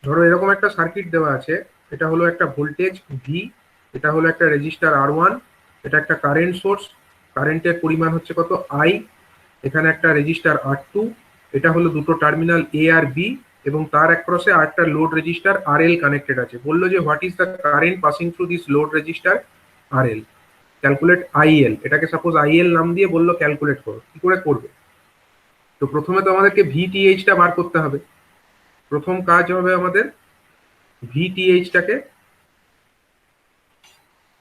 ধরো এরকম একটা সার্কিট দেওয়া আছে, এটা হলো একটা ভোল্টেজ ভি, এটা হলো একটা রেজিস্টার R1, এটা একটা কারেন্ট সোর্স, কারেন্টের পরিমাণ হচ্ছে কত আই, এখানে একটা রেজিস্টার R2, এটা হলো দুটো টার্মিনাল এ আর বি, এবং তার অ্যাক্রসে আরেকটা লোড রেজিস্টার RL কানেক্টেড আছে। বললো যে what is the current passing through this load register RL, calculate IL। এটাকে সাপোজ IL নাম দিয়ে বললো ক্যালকুলেট করো। কি করে করবে? তো প্রথমে তো আমাদেরকে VTH টা বার করতে হবে। প্রথম কাজ হবে আমাদের VTH টাকে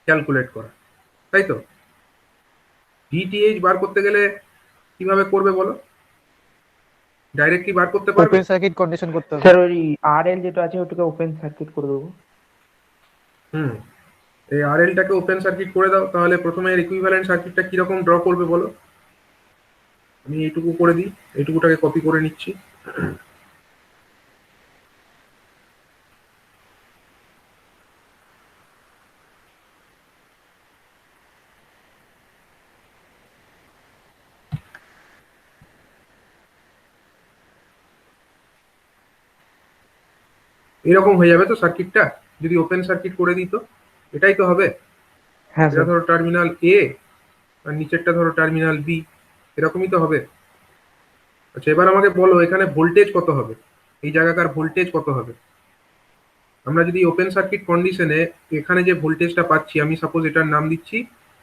ক্যালকুলেট করা, তাই তো? VTH বার করতে গেলে কিভাবে করবে বলো? ডাইরেক্টলি বার করতে পারবে? ওপেন সার্কিট কন্ডিশন করতে হবে। স্যার ওই RL যেটা আছে ওটাকে ওপেন সার্কিট করে দেবো। হুম, এই RL টাকে ওপেন সার্কিট করে দাও। তাহলে প্রথমে এর ইকুইভ্যালেন্ট সার্কিটটা কিরকম ড্র করবে বলো? আমি এইটুকু করে দিই, এইটুকুটাকে কপি করে নিচ্ছি। এরকম হয়ে যাবে তো সার্কিটটা, যদি ওপেন সার্কিট করে দিত। এটাই তো হবে। হ্যাঁ এটা স্যার। ধরো টার্মিনাল এ, আর নিচেরটা ধরো টার্মিনাল বি, এরকমই তো হবে। আচ্ছা, এবার আমাকে বলো এখানে ভোল্টেজ কত হবে, এই জায়গাকার ভোল্টেজ কত হবে? আমরা যদি ওপেন সার্কিট কন্ডিশনে এখানে যে ভোল্টেজটা পাচ্ছি, আমি সাপোজ এটার নাম দিচ্ছি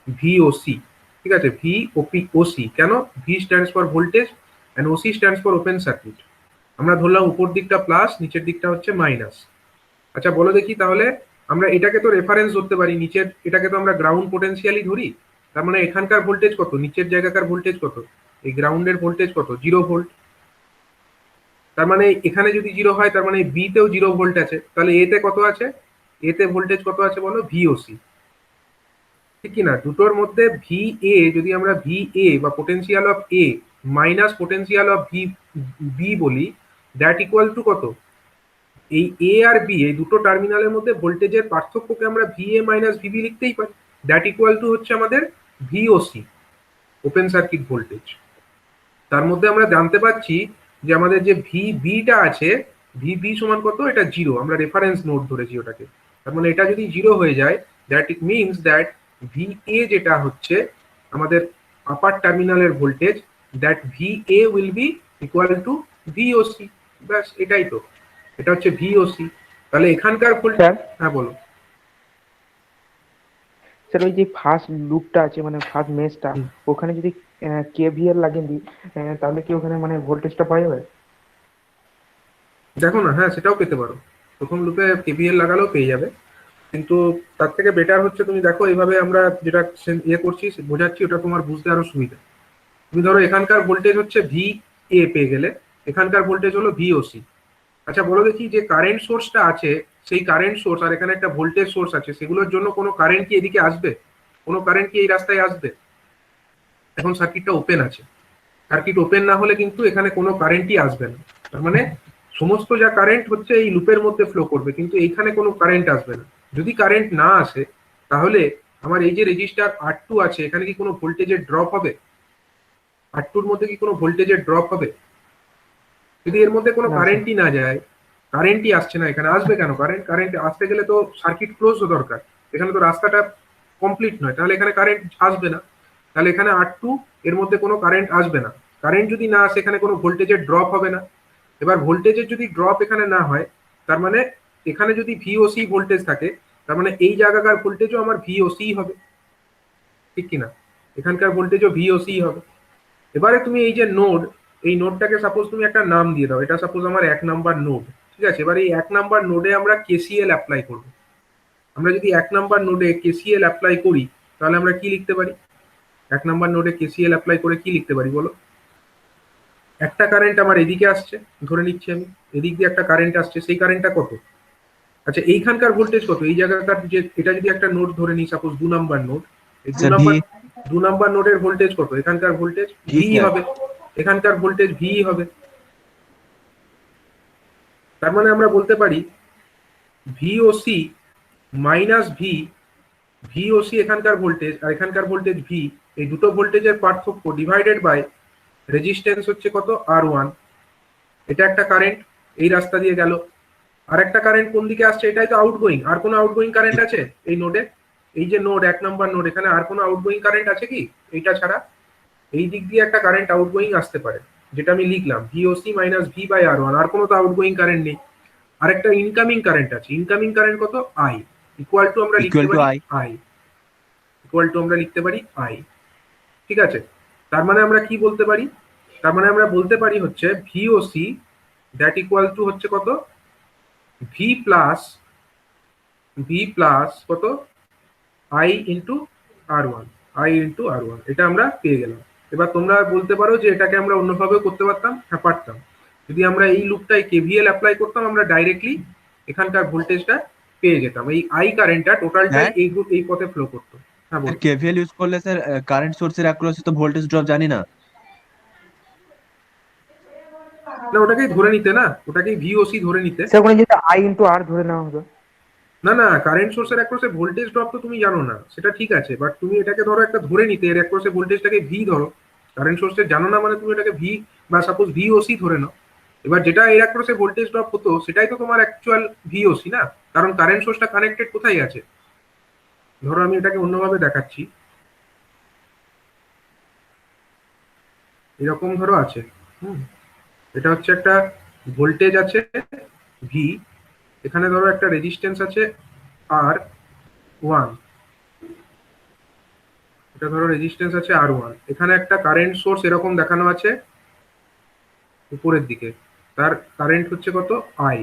VOC, ঠিক আছে? VOC কেন? V stands for voltage and OC stands for open circuit. আমরা ধরলাম উপর দিকটা প্লাস, নিচের দিকটা হচ্ছে মাইনাস। আচ্ছা বলো দেখি, তাহলে আমরা এটাকে তো রেফারেন্স ধরতে পারি, নিচের এটাকে তো আমরা গ্রাউন্ড পোটেনশিয়ালি ধরি। তার মানে এখানকার ভোল্টেজ কত, নিচের জায়গাকার ভোল্টেজ কত, এই গ্রাউন্ডের ভোল্টেজ কত, 0 ভোল্ট। তার মানে এখানে যদি 0 হয়, তার মানে বি তেও 0 ভোল্ট আছে। তাহলে এতে কত আছে, এতে ভোল্টেজ কত আছে বলো, VOC, ঠিক কি না? দুটোর মধ্যে VA যদি আমরা VA বা potential of A minus potential of B বলি, দ্যাট ইকুয়াল টু কত? এই এ আর বি, এই দুটো টার্মিনালের মধ্যে ভোল্টেজের পার্থক্যকে আমরা VA মাইনাস VB লিখতেই পারি। দ্যাট ইকুয়াল টু হচ্ছে আমাদের VOC, ওপেন সার্কিট ভোল্টেজ। তার মধ্যে আমরা জানতে পারছি যে আমাদের যে VB টা আছে, VB সমান কত, এটা 0, আমরা রেফারেন্স নোড ধরেছি ওটাকে। তার মানে এটা যদি 0 হয়ে যায়, that it means that VA যেটা হচ্ছে আমাদের আপার টার্মিনালের voltage, that VA will be equal to VOC। ব্যাস, এটাই তো, এটা হচ্ছে VOC। তাহলে এখানকার ভোল্টেজ, স্যার হ্যাঁ বলো। স্যার ওই যে ফার্স্ট লুপটা আছে মানে ফার্স্ট মেশটা, হুম, ওখানে যদি KVL লাগিয়ে দিই তাহলে কি ওখানে মানে ভোল্টেজটা পাওয়া যাবে? দেখো না, হ্যাঁ সেটাও পেতে পারো। প্রথম লুপে KVL লাগালেও পেয়ে যাবে, কিন্তু তার থেকে বেটার হচ্ছে তুমি দেখো এইভাবে আমরা যেটা ইয়ে করছি বোঝাচ্ছি, ওটা তোমার বুঝতে আরো সুবিধা। তুমি ধরো এখানকার ভোল্টেজ হচ্ছে VA পেয়ে গেলে, এখানকার ভোল্টেজ হলো VOC। আচ্ছা বলো দেখি, যে কারেন্ট সোর্সটা আছে, সেই কারেন্ট সোর্স আর এখানে একটা ভোল্টেজ সোর্স আছে, সেগুলোর জন্য কোনো কারেন্ট কি এদিকে আসবে? কোনো কারেন্ট কি এই রাস্তায় আসবে? এখন সার্কিটটা ওপেন আছে, সার্কিট ওপেন না হলে কিন্তু এখানে কোনো কারেন্টই আসবে না। তার মানে সমস্ত যা কারেন্ট হচ্ছে এই লুপের মধ্যে ফ্লো করবে, কিন্তু এইখানে কোনো কারেন্ট আসবে না। যদি কারেন্ট না আসে, তাহলে আমার এই যে রেজিস্টার R2 আছে, এখানে কি কোনো ভোল্টেজের ড্রপ হবে? R2-র মধ্যে কি কোনো ভোল্টেজের ড্রপ হবে? যদি এর মধ্যে কোনো না স্যার। কারেন্টই না যায়, কারেন্টই আসছে না, এখানে আসবে কেন কারেন্ট? কারেন্ট আসতে গেলে তো সার্কিট ক্লোজ দরকার, এখানে তো রাস্তাটা কমপ্লিট নয়, তাহলে এখানে কারেন্ট আসবে না। তাহলে এখানে R2 এর মধ্যে কোনো কারেন্ট আসবে না। কারেন্ট যদি না আসে, এখানে কোনো ভোল্টেজের ড্রপ হবে না। এবার ভোল্টেজের যদি ড্রপ এখানে না হয়, তার মানে এখানে যদি VOC ভোল্টেজ থাকে, তার মানে এই জায়গাকার ভোল্টেজও আমার VOC হবে, ঠিক কিনা? এখানকার ভোল্টেজও VOC হবে। এবারে তুমি এই যে নোড, এই নোডটাকে সাপোজ তুমি একটা নাম দিয়ে দাও, এটা সাপোজ আমার 1 নাম্বার নোড, ঠিক আছে? এবার এই 1 নাম্বার নোডে আমরা KCL অ্যাপ্লাই করব। আমরা যদি 1 নাম্বার নোডে KCL অ্যাপ্লাই করি, তাহলে আমরা কি লিখতে পারি? 1 নাম্বার নোডে KCL অ্যাপ্লাই করে কি লিখতে পারি বলো? একটা কারেন্ট আমার এদিকে আসছে, ধরে নিচ্ছি আমি এদিক দিয়ে একটা কারেন্ট আসছে, সেই কারেন্টটা কত? আচ্ছা, এইখানকার ভোল্টেজ কত, এই জায়গাকার যে, এটা যদি একটা নোড ধরে নিই সাপোজ 2 নাম্বার নোড, এই দু স্যার ভি নাম্বার 2 নাম্বার নোডের ভোল্টেজ কত? এখানকার ভোল্টেজ ভি ভি স্যার। হবে, এখানকার ভোল্টেজ ভি হবে। তার মানে আমরা বলতে পারি VOC মাইনাস VOC এখানকার ভোল্টেজ আর এখানকার ভোল্টেজ ভি, এই দুটো ভোল্টেজের পার্থক্য ডিভাইডেড বাই রেজিস্ট্যান্স হচ্ছে কত, R1। এটা একটা কারেন্ট এই রাস্তা দিয়ে গেল, আর একটা কারেন্ট কোন দিকে আসছে, এটাই তো আউটগোয়িং। আর কোনো আউটগোয়িং কারেন্ট আছে এই নোডে? এই যে নোড 1 নম্বর নোড, এখানে আর কোনো আউটগোয়িং কারেন্ট আছে কি এইটা ছাড়া? এই দিক দিয়ে একটা কারেন্ট আউটগোয়িং আসতে পারে, যেটা আমি লিখলাম VOC minus V by R one. আর কোনো তো আউটগোয়িং কারেন্ট নেই। আর একটা ইনকামিং কারেন্ট আছে। ইনকামিং কারেন্ট কত? আই ইকুয়াল টু আমরা লিখতে ইকুয়াল টু পারি আই। আই ইকুয়াল টু আমরা লিখতে পারি আই। ঠিক আছে, তার মানে আমরা কি বলতে পারি? তার মানে আমরা বলতে পারি হচ্ছে ভিওসি দ্যাট ইকুয়াল টু হচ্ছে কত? ভি প্লাস কত? I into R one. I into R one, এটা আমরা পেয়ে গেলাম। এবার তোমরা বলতে পারো যে এটাকে আমরা অন্যভাবেও করতে পারতাম। হ্যাঁ পারতাম। যদি আমরা এই লুপটাই কেভিএল অ্যাপ্লাই করতাম, আমরা ডাইরেক্টলি এখানকার ভোল্টেজটা পেয়ে যেতাম। এই আই কারেন্টটা টোটালটাই হ্যাঁ এই পথে ফ্লো করতো। হ্যাঁ স্যার, বলো। কেভিএল ইউজ করলে স্যার কারেন্ট সোর্সের অ্যাক্রসে তো ভোল্টেজ ড্রপ জানি না। না, ওটাকেই ধরে নিতে না, ওটাকেই ভিওসি ধরে নিতে। স্যার ওখানে যদি আই ইন্টু আর ধরে নেওয়া হতো। না না, কারেন্ট সোর্সের অ্যাক্রসে ভোল্টেজ ড্রপ তো তুমি জানো না, সেটা ঠিক আছে, বাট তুমি এটাকে ধরো একটা ধরে নিতে, এর অ্যাক্রসে ভোল্টেজটাকে ভি ধরো। কারেন্ট সোর্সের জানো না মানে তুমি এটাকে ভি বা সাপোজ ভিওসি ধরে নাও। এবার যেটা এর অ্যাক্রসে ভোল্টেজ ড্রপ হতো সেটাই তো তোমার অ্যাকচুয়াল ভিওসি না, কারণ কারেন্ট সোর্সটা কানেক্টেড কোথায় আছে? ধরো আমি এটাকে অন্যভাবে দেখাচ্ছি। এরকম ধরো আছে, হুম, এটা হচ্ছে একটা ভোল্টেজ আছে ভি, এখানে ধরো একটা রেজিস্ট্যান্স আছে আর ওয়ান, এটা ধরো রেজিস্ট্যান্স আছে আর ওয়ান, এখানে একটা কারেন্ট সোর্স এরকম দেখানো আছে উপরের দিকে, তার কারেন্ট হচ্ছে কত? আই,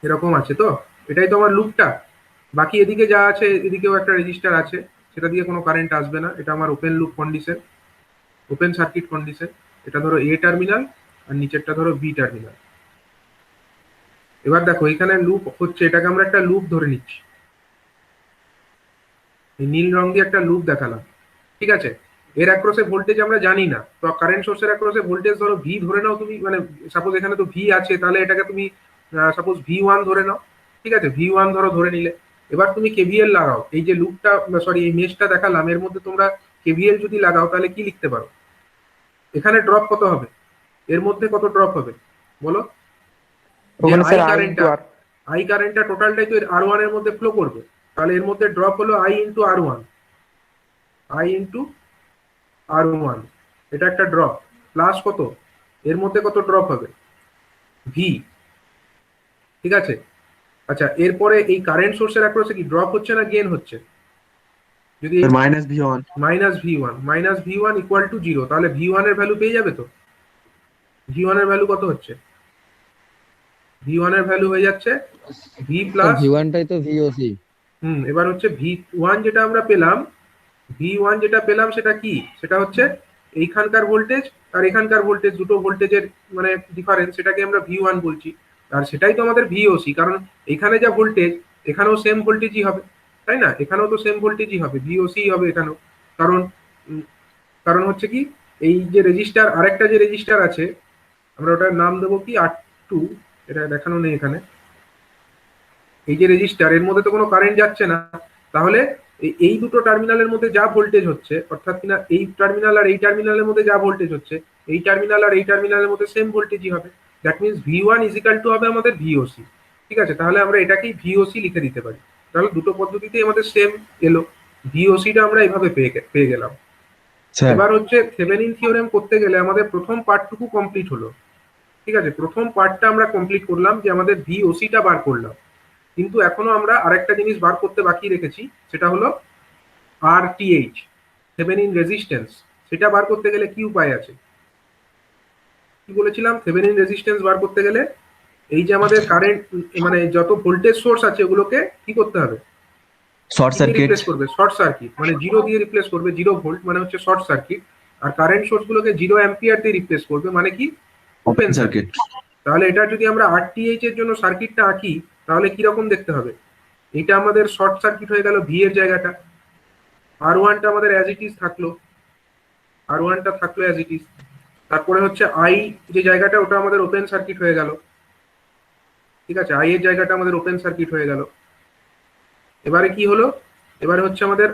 এরকম আছে তো। এটাই তো আমার লুপটা। বাকি এদিকে যা আছে, এদিকেও একটা রেজিস্টার আছে, সেটা দিয়ে কোনো কারেন্ট আসবে না। এটা আমার open loop condition, open circuit condition. এটা ধরো এ টার্মিনাল আর নিচেরটা ধরো বি টার্মিনাল। এবার দেখো এখানে লুপ হচ্ছে, এটাকে আমরা একটা লুপ ধরে নিচ্ছি। এই নীল রং দিয়ে একটা লুপ দেখালাম, ঠিক আছে। এর অ্যাক্রসে ভোল্টেজ আমরা জানি না, তো কারেন্ট সোর্সের অ্যাক্রসে ভোল্টেজ ধরো ভি ধরে নাও তুমি, মানে সাপোজ এখানে তো ভি আছে, তাহলে এটাকে তুমি সাপোজ ভি ওয়ান ধরে নাও। ঠিক আছে, ভি ওয়ান ধরে নিলে এবার তুমি কেভিএল লাগাও। এই যে লুপটা, সরি এই মেশটা দেখালাম, এর মধ্যে তোমরা কেভিএল যদি লাগাও তাহলে কি লিখতে পারো? এখানে ড্রপ কত হবে? এর মধ্যে কত ড্রপ হবে বলো? যে ওখানে আই স্যার আই ইন্টু কারেন্টটা, আর। আই কারেন্টটা টোটালটাই তো আর ওয়ান এর মধ্যে ফ্লো করবে, তাহলে এর মধ্যে ড্রপ হলো I into R one. I into R one, এটা একটা ড্রপ। প্লাস কত? এর মধ্যে কত ড্রপ হবে? ভি। ঠিক আছে, আচ্ছা এরপরে এই কারেন্ট সোর্সের অ্যাক্রসে কি ড্রপ হচ্ছে না গেইন হচ্ছে? যদি sir minus V one. Minus V one equal to zero, তাহলে ভি ওয়ান এর ভ্যালু পেয়ে যাবে তো। ভি ওয়ান এর ভ্যালু কত হচ্ছে? ভি ওয়ান এর ভ্যালু হয়ে যাচ্ছে ভি স্যার প্লাস, ভি ওয়ানটাই তো ভিওসি। এবার হচ্ছে ভি ওয়ান যেটা আমরা পেলাম, ভি ওয়ান যেটা পেলাম সেটা কি? সেটা হচ্ছে এইখানকার ভোল্টেজ আর এখানকার ভোল্টেজ, দুটো ভোল্টেজের মানে ডিফারেন্স, সেটাকে আমরা ভি ওয়ান বলছি। আর সেটাই তো আমাদের ভিওসি, কারণ এখানে যা ভোল্টেজ এখানেও সেম ভোল্টেজই হবে, তাই না? এখানেও তো সেম ভোল্টেজই হবে, ভিওসি হবে এখানেও। কারণ উম, কারণ হচ্ছে কি, এই যে রেজিস্টার, আরেকটা যে রেজিস্টার আছে, আমরা ওটার নাম দেবো কি আর টু, এটা দেখানো নেই এখানে। এই যে রেজিস্টার, এর মধ্যে তো কোনো কারেন্ট যাচ্ছে না, তাহলে এই দুটো টার্মিনালের মধ্যে যা ভোল্টেজ হচ্ছে, অর্থাৎ কিনা এই টার্মিনাল আর এই টার্মিনালের মধ্যে যা ভোল্টেজ হচ্ছে, এই টার্মিনাল আর এই টার্মিনালের মধ্যে সেম ভোল্টেজই হবে। That means V one equal to হবে আমাদের ভিওসি। ঠিক আছে, তাহলে আমরা এটাকেই ভিওসি লিখে দিতে পারি। তাহলে দুটো পদ্ধতিতেই আমাদের সেম এলো, ভিওসিটা আমরা এইভাবে পেয়ে গেলাম। স্যার এবার হচ্ছে থেভেনিন থিওরেম করতে গেলে আমাদের প্রথম পার্টটুকু কমপ্লিট হলো। ঠিক আছে, প্রথম পার্টটা আমরা কমপ্লিট করলাম, যে আমাদের ভিওসিটা বার করলাম। কিন্তু এখনো আমরা আরেকটা জিনিস বার করতে বাকি রেখেছি, সেটা হলো আরটিএইচ, থেভেনিন রেজিস্ট্যান্স। সেটা বার করতে গেলে কি উপায় আছে? কি বলেছিলাম? থেভেনিন রেজিস্ট্যান্স বার করতে গেলে এই যে আমাদের কারেন্ট, মানে যত ভোল্টেজ সোর্স আছে ওগুলোকে কি করতে হবে? শর্ট কি দিয়ে সার্কিট। রিপ্লেস করবে? শর্ট সার্কিট, মানে জিরো দিয়ে রিপ্লেস করবে। 0 ভোল্ট মানে হচ্ছে শর্ট সার্কিট। আর কারেন্ট সোর্স গুলোকে 0 অ্যাম্পিয়ার দিয়ে রিপ্লেস করবে, মানে কি? Open circuit. তাহলে এটা যদি আমরা আরটিএইচ এর জন্য সার্কিটটা আঁকি, তাহলে কি রকম দেখতে হবে? এটা আমাদের শর্ট সার্কিট হয়ে গেল ভি এর জায়গাটা, আর ওয়ানটা আমাদের অ্যাজ ইট ইজ থাকলো, আর ওয়ানটা থাকলো অ্যাজ ইট ইজ। তারপরে হচ্ছে আই যে জায়গাটা, ওটা আমাদের ওপেন সার্কিট হয়ে গেল। ঠিক আছে, আই এর জায়গাটা আমাদের ওপেন সার্কিট হয়ে গেল। এবারে কি হলো? এবারে হচ্ছে আমাদের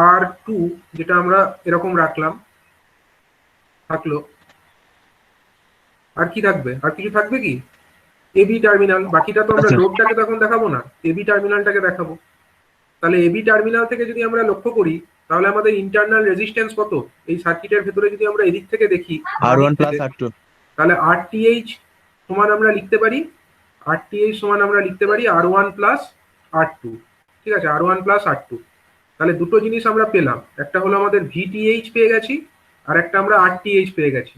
আর টু, যেটা আমরা এরকম রাখলাম, থাকলো। আর কি থাকবে? আর কিছু থাকবে কি? এবি টার্মিনাল, বাকিটা তো আমরা আচ্ছা লোডটাকে তখন দেখাবো না, এবি টার্মিনালটাকে দেখাবো। তাহলে এবি টার্মিনাল থেকে যদি আমরা লক্ষ্য করি, তাহলে আমাদের ইন্টারনাল রেজিস্ট্যান্স কত এই সার্কিটের ভেতরে যদি আমরা এদিক থেকে দেখি, আর বাদিক ওয়ান প্লাস থেকে, আর টু। তাহলে আরটিএইচ সমান আমরা লিখতে পারি, আরটিএইচ সমান আমরা লিখতে পারি আর1 প্লাস আর2। ঠিক আছে, আর1 প্লাস আর2। তাহলে দুটো জিনিস আমরা পেলাম, একটা হলো আমাদের ভিটিএইচ পেয়ে গেছি, আর একটা আমরা আরটিএইচ পেয়ে গেছি।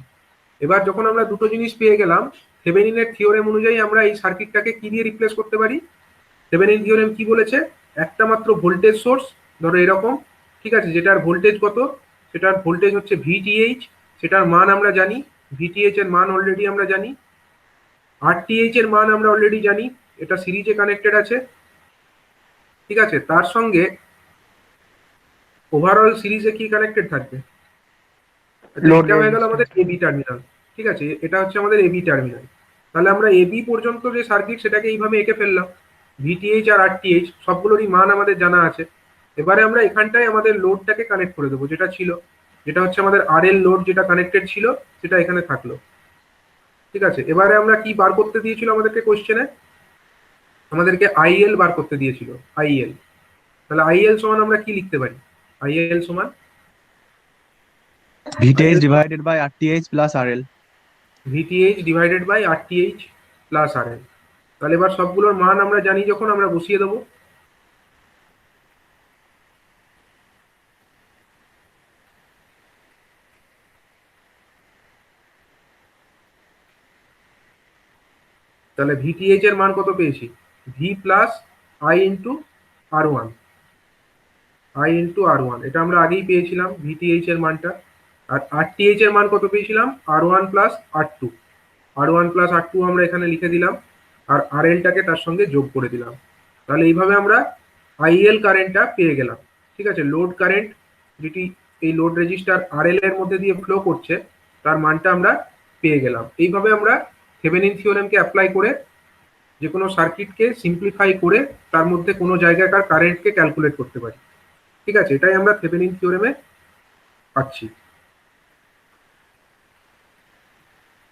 এবার যখন আমরা দুটো জিনিস পেয়ে গেলাম, থেভেনিনের থিওরেম অনুযায়ী আমরা এই সার্কিটটাকে কি দিয়ে রিপ্লেস করতে পারি? থেভেনিন থিওরেম কি বলেছে? একটা মাত্র ভোল্টেজ সোর্স, ধরো এরকম, ঠিক আছে, যেটার ভোল্টেজ কত, সেটার ভোল্টেজ হচ্ছে ভিটিএইচ, সেটার মান আমরা জানি, ভিটিএইচ এর মান অলরেডি আমরা জানি, আরটিএইচ এর মান আমরা অলরেডি জানি, এটা সিরিজে কানেক্টেড আছে। ঠিক আছে, তার সঙ্গে ওভারঅল সিরিজে কি কানেক্টেড থাকবে? আচ্ছা, লোড এটা হয়ে গেল রেজিস্ট্যান্স। আমাদের এবি টার্মিনাল। ঠিক আছে, এটা হচ্ছে আমাদের এবি টার্মিনাল। তাহলে আমরা এবি পর্যন্ত যে সার্কিট সেটাকে এইভাবে এঁকে ফেললাম, ভিটিএইচ আর আরটিএইচ সবগুলোরই মান আমাদের জানা আছে। এবারে আমরা এখানটায় আমাদের লোডটাকে কানেক্ট করে দেবো, যেটা ছিল, যেটা হচ্ছে আমাদের আরএল লোড যেটা কানেক্টেড ছিল, সেটা এখানে থাকলো। ঠিক আছে, এবারে আমরা কি বার করতে দিয়েছিল আমাদেরকে কোশ্চেনে? আমাদেরকে আইএল বার করতে দিয়েছিল, আইএল। তাহলে আইএল সমান আমরা কি লিখতে পারি? আইএল সমান VTH IL divided by RTH plus RL. VTH divided by RTH plus RL. তাহলে এবার সবগুলোর মান আমরা জানি, যখন আমরা বসিয়ে দেবো। তাহলে ভিটিএইচ এর মান কত পেয়েছি? ভি প্লাস আই ইন্টু আর1, আই ইন্টু আর1, এটা আমরা আগেই পেয়েছিলাম ভিটিএইচ এর মানটা। আর আরটিএইচ এর মান কত পেয়েছিলাম? আর1 প্লাস আর2, আর1 প্লাস আর2 আমরা এখানে লিখে দিলাম, আর আরএলটাকে তার সঙ্গে যোগ করে দিলাম। তাহলে এইভাবে আমরা আইএল কারেন্টটা পেয়ে গেলাম। ঠিক আছে, লোড কারেন্ট যেটি এই লোড রেজিস্টার আরএল এর মধ্যে দিয়ে ফ্লো করছে, তার মানটা আমরা পেয়ে গেলাম। এইভাবে আমরা থেভেনিন থিওরেমকে অ্যাপ্লাই করে যে কোনো সার্কিটকে সিম্পলিফাই করে তার মধ্যে কোনো জায়গাকার কারেন্টকে ক্যালকুলেট করতে পারি। ঠিক আছে, এটাই আমরা থেভেনিন থিওরেমে পাচ্ছি।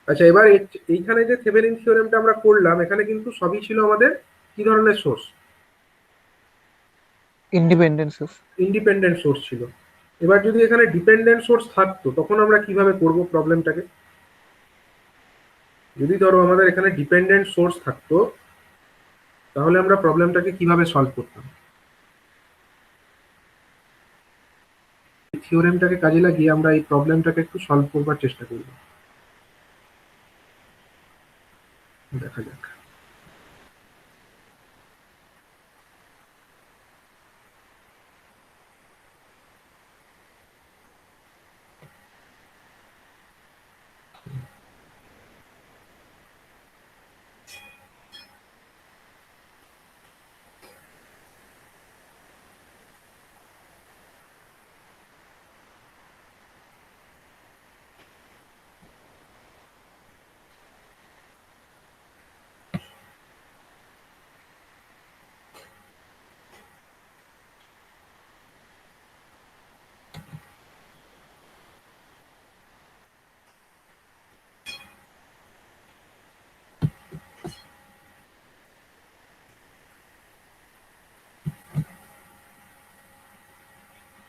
আচ্ছা, এবার এইখানে যে থেভেনিন থিওরেমটা আমরা করলাম, এখানে কিন্তু সবই ছিল আমাদের কি ধরনের source? Independent source. Independent source ছিল। এবার যদি এখানে ডিপেন্ডেন্ট সোর্স থাকতো, তখন আমরা কিভাবে করব প্রবলেমটাকে? যদি ধরো আমাদের এখানে ডিপেন্ডেন্ট সোর্স থাকতো, তাহলে আমরা প্রবলেমটাকে কিভাবে সলভ করতাম? এই থিওরেমটাকে কাজে লাগিয়ে আমরা এই প্রবলেমটাকে একটু সলভ করবার চেষ্টা করব, দেখা যাক।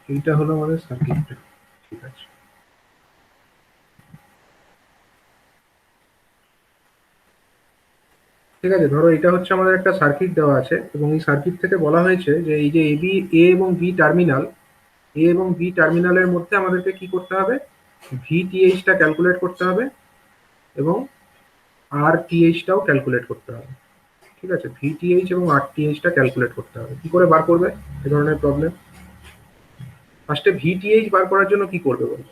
এইটা হলো আমাদের সার্কিটটা। ঠিক আছে, ঠিক আছে, ধরো এটা হচ্ছে আমাদের একটা সার্কিট দেওয়া আছে, এবং এই সার্কিট থেকে বলা হয়েছে যে এই যে এবি, এ এবং বি টার্মিনাল, এ এবং বি টার্মিনালের মধ্যে আমাদেরকে কি করতে হবে? ভিটিএইচটা ক্যালকুলেট করতে হবে, এবং আরটিএইচটাও ক্যালকুলেট করতে হবে। ঠিক আছে, ভিটিএইচ এবং আরটিএইচটা ক্যালকুলেট করতে হবে। কি করে বার করবে এই ধরনের প্রবলেম? ফার্স্টে ভিটিএইচ বার করার জন্য কি করবে বলো?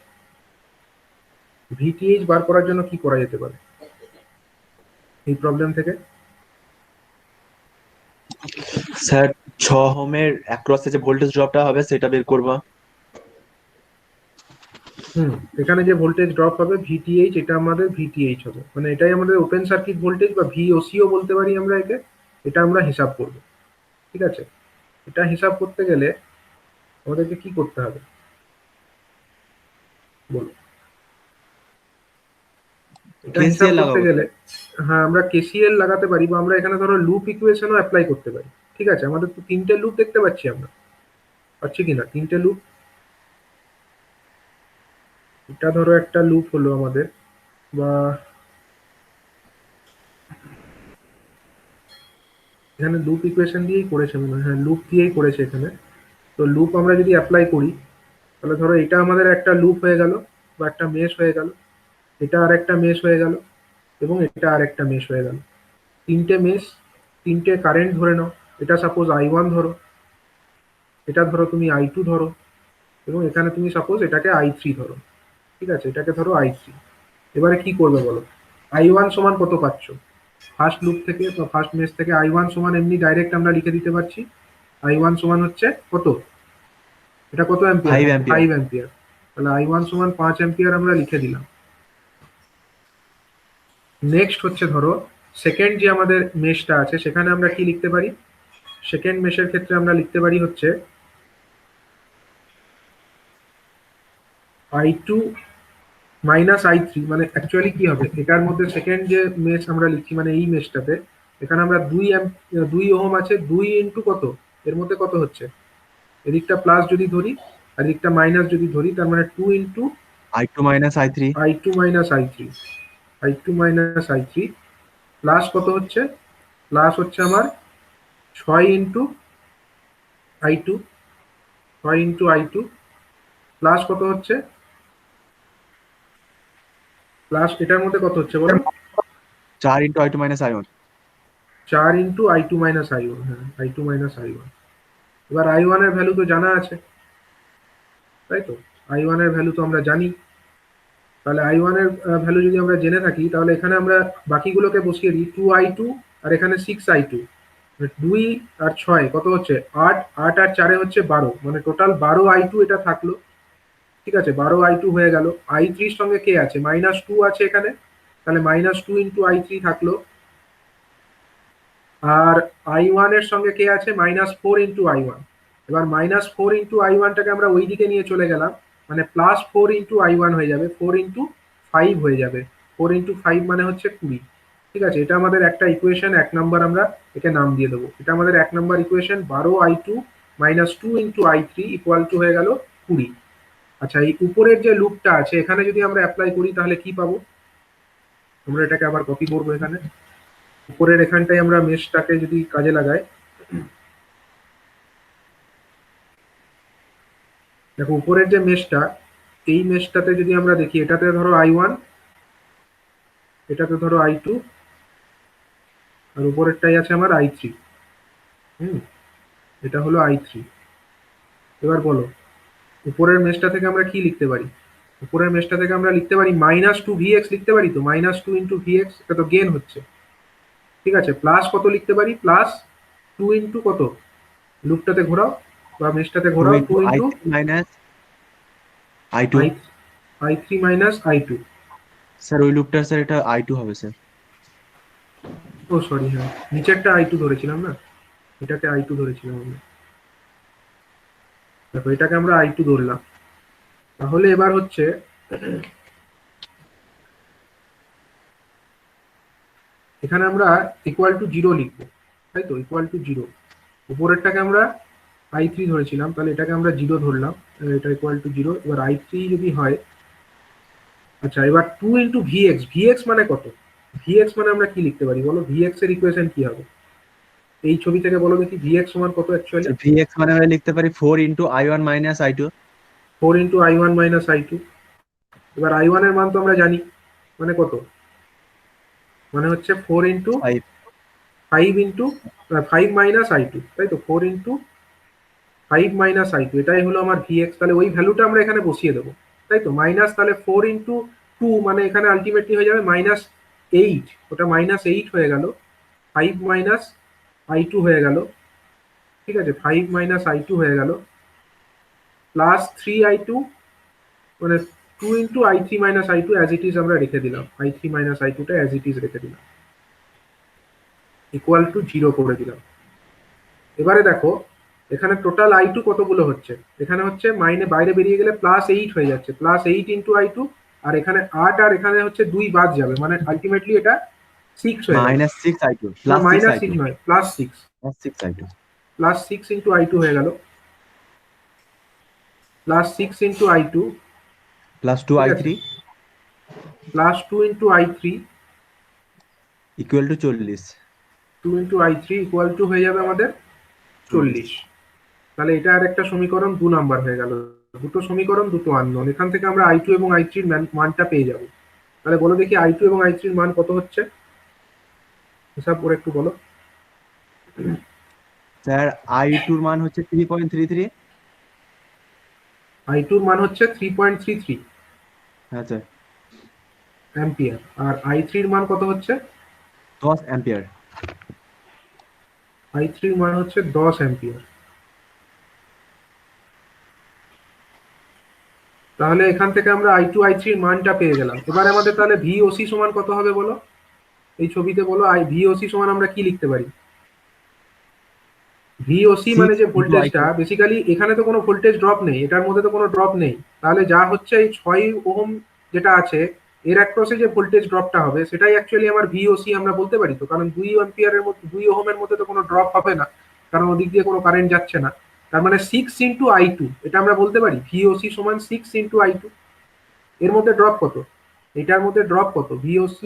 ভিটিএইচ বার করার জন্য কি করা যেতে পারে এই প্রবলেম থেকে? স্যার 6 ওহমের অ্যাক্রসে যে ভোল্টেজ ড্রপটা হবে সেটা বের করব। এখানে যে ভোল্টেজ ড্রপ হবে ভিটিএইচ, এটা আমাদের ভিটিএইচ হবে, মানে এটাই আমাদের ওপেন সার্কিট ভোল্টেজ বা ভিওসিও বলতে পারি আমরা একে। এটা আমরা হিসাব করব। ঠিক আছে, এটা হিসাব করতে গেলে আমাদেরকে কি করতে হবে বলো? এটা হিসাব কেসিএল করতে লাগাবো। গেলে হ্যাঁ আমরা কেসিএল লাগাতে পারি, বা আমরা এখানে ধরো লুপ ইকুয়েশনও অ্যাপ্লাই করতে পারি। ঠিক আছে, আমাদের তো তিনটে লুপ দেখতে পাচ্ছি আমরা, পাচ্ছি কিনা তিনটে লুপ। এটা ধরো একটা লুপ হলো আমাদের, বা এখানে লুপ ইকুয়েশন দিয়েই করেছে মনে হয়, হ্যাঁ লুপ দিয়েই করেছে এখানে। তো লুপ আমরা যদি অ্যাপ্লাই করি, তাহলে ধরো এটা আমাদের একটা লুপ হয়ে গেল বা একটা মেশ হয়ে গেল, এটা আর একটা মেশ হয়ে গেল, এবং এটা আর একটা মেশ হয়ে গেল। তিনটে মেশ, তিনটে কারেন্ট ধরে নাও। এটা সাপোজ I1 ধরো, এটা ধরো তুমি I2 ধরো, এবং এখানে তুমি সাপোজ এটাকে I3 ধরো। ঠিক আছে, এটাকে ধরো I3। এবারে কি করবে বলো, I1 সমান কত পাচ্ছ ফার্স্ট লুপ থেকে বা ফার্স্ট মেশ থেকে? I1 সমান এমনি ডাইরেক্ট আমরা লিখে দিতে পারছি, I1 সমান হচ্ছে কত, এটা কত অ্যাম্পিয়ার, 5 অ্যাম্পিয়ার। 5 অ্যাম্পিয়ার। তাহলে I1 সমান 5 অ্যাম্পিয়ার আমরা লিখে দিলাম। নেক্সট হচ্ছে ধরো সেকেন্ড যে আমাদের মেশটা আছে, সেখানে আমরা কি লিখতে পারি? সেকেন্ড মেশের ক্ষেত্রে আমরা লিখতে পারি হচ্ছে I2 মাইনাস I3, মানে অ্যাকচুয়ালি কি হবে এটার মধ্যে সেকেন্ড যে মেশ আমরা লিখছি মানে এই মেশটাতে, এখানে আমরা 2 ওহম আছে, 2 ইন্টু কত, এর মধ্যে কত হচ্ছে, এদিকটা প্লাস যদি ধরি আর এদিকটা মাইনাস যদি ধরি, তার মানে 2 into I2 minus I3। I2 minus I3, I2 minus I3 plus কত হচ্ছে, প্লাস হচ্ছে আমার 6 into I2, 6 into I2 plus কত হচ্ছে, প্লাস এটার মধ্যে কত হচ্ছে বলো, 4 I2 minus I1। 4 into I2 minus I1, হ্যাঁ I2 মাইনাস I1। এবার I1 এর ভ্যালু তো জানা আছে, তাই তো, I1 এর ভ্যালু তো আমরা জানি। তাহলে I1 এর ভ্যালু যদি আমরা জেনে থাকি, তাহলে এখানে আমরা বাকিগুলোকে বসিয়ে দিই, 2I2 আর এখানে 6I2, 2 আর 6 কত হচ্ছে 8, 8 আর 4 হচ্ছে 12, মানে টোটাল 12I2 এটা থাকলো। ঠিক আছে, 12I2 হয়ে গেল। I3 এর সঙ্গে কে আছে, -2 আছে এখানে, তাহলে -2 ইন্টু I3 থাকলো। আর I1 এর সঙ্গে কে আছে, -4 ইন্টু I1। এবার -4 ইন্টু I1টাকে আমরা ওই দিকে নিয়ে চলে গেলাম, মানে +4 ইন্টু I1 হয়ে যাবে, 4 ইন্টু 5 হয়ে যাবে, 4 ইন্টু 5 মানে হচ্ছে 20। ঠিক আছে, এটা আমাদের একটা ইকুয়েশন 1 নাম্বার, আমরা একে নাম দিয়ে দেবো, এটা আমাদের 1 number equation. 12I2 -2 into I3 equal to হয়ে গেল 20। আচ্ছা, এই উপরের যে লুপটা আছে এখানে যদি আমরা অ্যাপ্লাই করি তাহলে কি পাবো, আমরা এটাকে আবার কপি করবো, এখানে উপরের এখানটায় আমরা মেশটাকে যদি কাজে লাগাই, দেখো উপরের যে মেশটা, এই মেশটাতে যদি আমরা দেখি, এটাতে ধরো I1, এটাতে ধরো I2, আর উপরেরটাই আছে আমার I3। হুম, এটা হলো I3। এবার বলো উপরের মেশটা থেকে আমরা কি লিখতে পারি, উপরের মেশটা থেকে আমরা লিখতে পারি -2VX লিখতে পারি তো, -2 ইন্টু VX, এটা তো গেন হচ্ছে। ঠিক আছে, প্লাস কত লিখতে পারি, +2 ইন্টু কত, লুপটাতে ঘোরাও বা মেশটাতে 2 ঘোরাও, 2 into into I3 minus I2। I3 minus I2। Sir ওই লুপটার স্যার এটা I2 হবে স্যার। ও সরি, হ্যাঁ নিচেরটা I2 ধরেছিলাম না, এটাকে I2 ধরেছিলাম আমরা। দেখো এটাকে আমরা I2 ধরলাম। তাহলে এবার হচ্ছে এখানে আমরা ইকুয়াল টু 0 লিখবো, তাই তো, ইকুয়াল টু 0। উপরেরটাকে আমরা I3 ধরেছিলাম, তাহলে এটাকে আমরা 0 ধরলাম, এটা ইকুয়াল টু 0। এবার I3 যদি হয়, আচ্ছা এবার 2 ইন্টু VX, VX মানে কত, VX মানে আমরা কি লিখতে পারি বলো, VX এর ইকুয়েশন কি হবে এই ছবি থেকে, বলো দেখি VX সমান কত অ্যাকচুয়ালি। স্যার VX মানে আমরা লিখতে পারি 4 into I1 minus I2। 4 into I1 minus I2। এবার I1 এর মান তো আমরা জানি, মানে কত, মানে হচ্ছে 4 ইন্টু 5। 5 ইন্টু 5 মাইনাস I2, তাই তো, 4 ইন্টু 5 মাইনাস I2, এটাই হলো আমার VX। তাহলে ওই ভ্যালুটা আমরা এখানে বসিয়ে দেবো, তাই তো, মাইনাস, তাহলে 4 ইন্টু 2 মানে এখানে আলটিমেটলি হয়ে যাবে -8, ওটা -8 হয়ে গেল, 5 মাইনাস I2 হয়ে গেল। ঠিক আছে, 5 মাইনাস I2 হয়ে গেল, প্লাস 3I2, মানে 2 into I3 minus I2 as it is আমরা রেখে দিলাম, I3 মাইনাস I2টা অ্যাজ ইট ইজ রেখে দিলাম, ইকুয়াল টু 0 করে দিলাম। এবারে দেখো এখানে টোটাল I2 কতগুলো হচ্ছে, এখানে হচ্ছে মাইনে বাইরে বেরিয়ে গেলে +8 হয়ে যাচ্ছে, +8 ইন্টু I2, আর এখানে 8 আর এখানে হচ্ছে 2 বাদ যাবে, মানে আলটিমেটলি এটা 6 হয়ে গেল। -6 I2 না, +6 মাইনাস I2 সিক্স নয়, +6, +6 I2 +6 ইন্টু I2 হয়ে গেল, +6 ইন্টু I2, +2 ঠিক আছে, I3 +2 into I3, equal to 40। 2 into I3 equal to হয়ে যাবে আমাদের 40। তাহলে এটা আর একটা সমীকরণ 2 নাম্বার হয়ে গেল। দুটো সমীকরণ, দুটো আননোন, এখান থেকে আমরা I2 এবং I3 এর মানটা পেয়ে যাব। তাহলে বলো দেখি I2 এবং I3 এর মান কত হচ্ছে, হিসাব করে একটু বলো। স্যার I2 এর মান হচ্ছে 3.33। I2 এর মান হচ্ছে 3.33 হ্যাঁ স্যার, অ্যাম্পিয়ার, আর I3 এর মান কত হচ্ছে, 10 অ্যাম্পিয়ার। I3 এর মান হচ্ছে 10 অ্যাম্পিয়ার। তাহলে এখান থেকে আমরা I2 I3 এর মানটা পেয়ে গেলাম। এবার আমাদের তাহলে VOC সমান কত হবে বলো, এই ছবিতে বলো। VOC সমান আমরা কি লিখতে পারি? VOC 6 মানে যে × ভোল্টেজটা, I2। বেসিক্যালি এখানে তো কোনো ভোল্টেজ ড্রপ নেই, এটার মধ্যে তো কোনো ড্রপ নেই। তাহলে যা হচ্ছে এই 6 ওহম যেটা আছে এর অ্যাক্রসে যে ভোল্টেজ ড্রপটা হবে সেটাই অ্যাকচুয়ালি আমার VOC আমরা বলতে পারি তো, কারণ 2 অ্যাম্পিয়ারের মধ্যে 2 ওহমের মধ্যে তো কোনো ড্রপ হবে না, কারণ ওদিক দিয়ে কোনো কারেন্ট যাচ্ছে না। তার মানে 6 ইন্টু I2, এটা আমরা বলতে পারি VOC সমান 6 ইন্টু I2। এর মধ্যে ড্রপ কত, এটার মধ্যে ড্রপ কত, VOC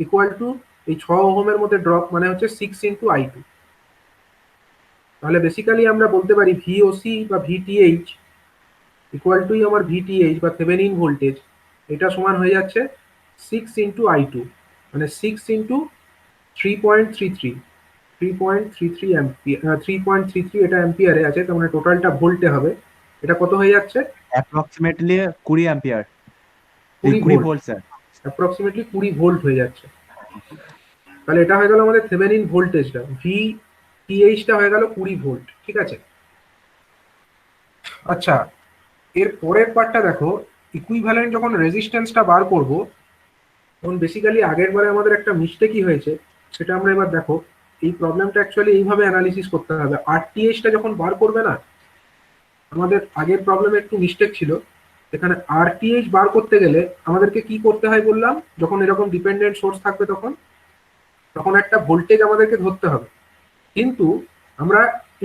ইকুয়াল টু এই 6 ওহমের মধ্যে ড্রপ মানে হচ্ছে 6 ইন্টু I2। তাহলে বেসিক্যালি আমরা বলতে পারি VOC বা VTH ইকুয়াল টু আমার VTH বা থেভেনিন ভোল্টেজ, এটা সমান হয়ে যাচ্ছে 6 ইন্টু I2, মানে 6 ইন্টু 3.33, 3.33 অ্যাম্পিয়ার, 3.33 এটা অ্যাম্পিয়ারে আছে, তার মানে টোটালটা ভোল্টে হবে। এটা কত হয়ে যাচ্ছে, approximately 20 ampere, 20 20 volt, volt sir. Approximately 20 volt হয়ে যাচ্ছে। তাহলে এটা হয়ে গেল আমাদের থেভেনিন ভোল্টেজটা, VTHটা হয়ে গেল 20 ভোল্ট, ঠিক আছে। আচ্ছা, এর পরের পার্টটা দেখো, ইকুইভ্যালেন্ট যখন রেজিস্ট্যান্সটা বার করব, তখন বেসিক্যালি আগের বারে আমাদের একটা মিস্টেকই হয়েছে, সেটা আমরা এবার দেখো। এই প্রবলেমটা অ্যাকচুয়ালি এইভাবে অ্যানালিসিস করতে হবে। RTHটা যখন বার করবে না, আমাদের আগের প্রবলেমে একটু মিস্টেক ছিল। এখানে RTH বার করতে গেলে আমাদেরকে কি করতে হয় বললাম, যখন এরকম ডিপেন্ডেন্ট সোর্স থাকবে তখন তখন একটা ভোল্টেজ আমাদেরকে ধরতে হবে। কিন্তু আমরা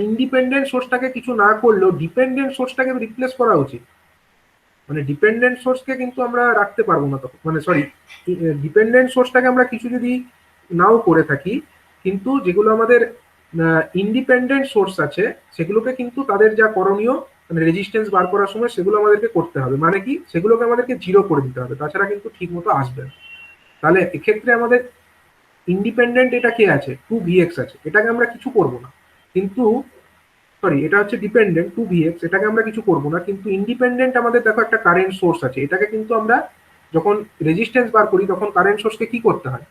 ইন্ডিপেন্ডেন্ট সোর্সটাকে কিছু না করলেও ডিপেন্ডেন্ট সোর্সটাকে রিপ্লেস করা উচিত। মানে ডিপেন্ডেন্ট সোর্সকে কিন্তু আমরা রাখতে পারবো না তখন, মানে সরি, ডিপেন্ডেন্ট সোর্সটাকে আমরা কিছু যদি নাও করে থাকি, কিন্তু যেগুলো আমাদের ইন্ডিপেন্ডেন্ট সোর্স আছে সেগুলোকে কিন্তু তাদের যা করণীয়, মানে রেজিস্ট্যান্স বার করার সময় সেগুলো আমাদেরকে করতে হবে, মানে কি সেগুলোকে আমাদেরকে জিরো করে দিতে হবে, তাছাড়া কিন্তু ঠিক মতো আসবে না। তাহলে এক্ষেত্রে আমাদের ইন্ডিপেন্ডেন্ট এটা কে আছে, 2Vx আছে, এটাকে আমরা কিছু করব না। কিন্তু সরি, এটা হচ্ছে ডিপেন্ডেন্ট 2Vx, এটাকে আমরা কিছু করব না। কিন্তু ইন্ডিপেন্ডেন্ট আমাদের দেখো একটা কারেন্ট সোর্স আছে, এটাকে কিন্তু আমরা যখন রেজিস্ট্যান্স বার করি তখন কারেন্ট সোর্সকে কি করতে হয়,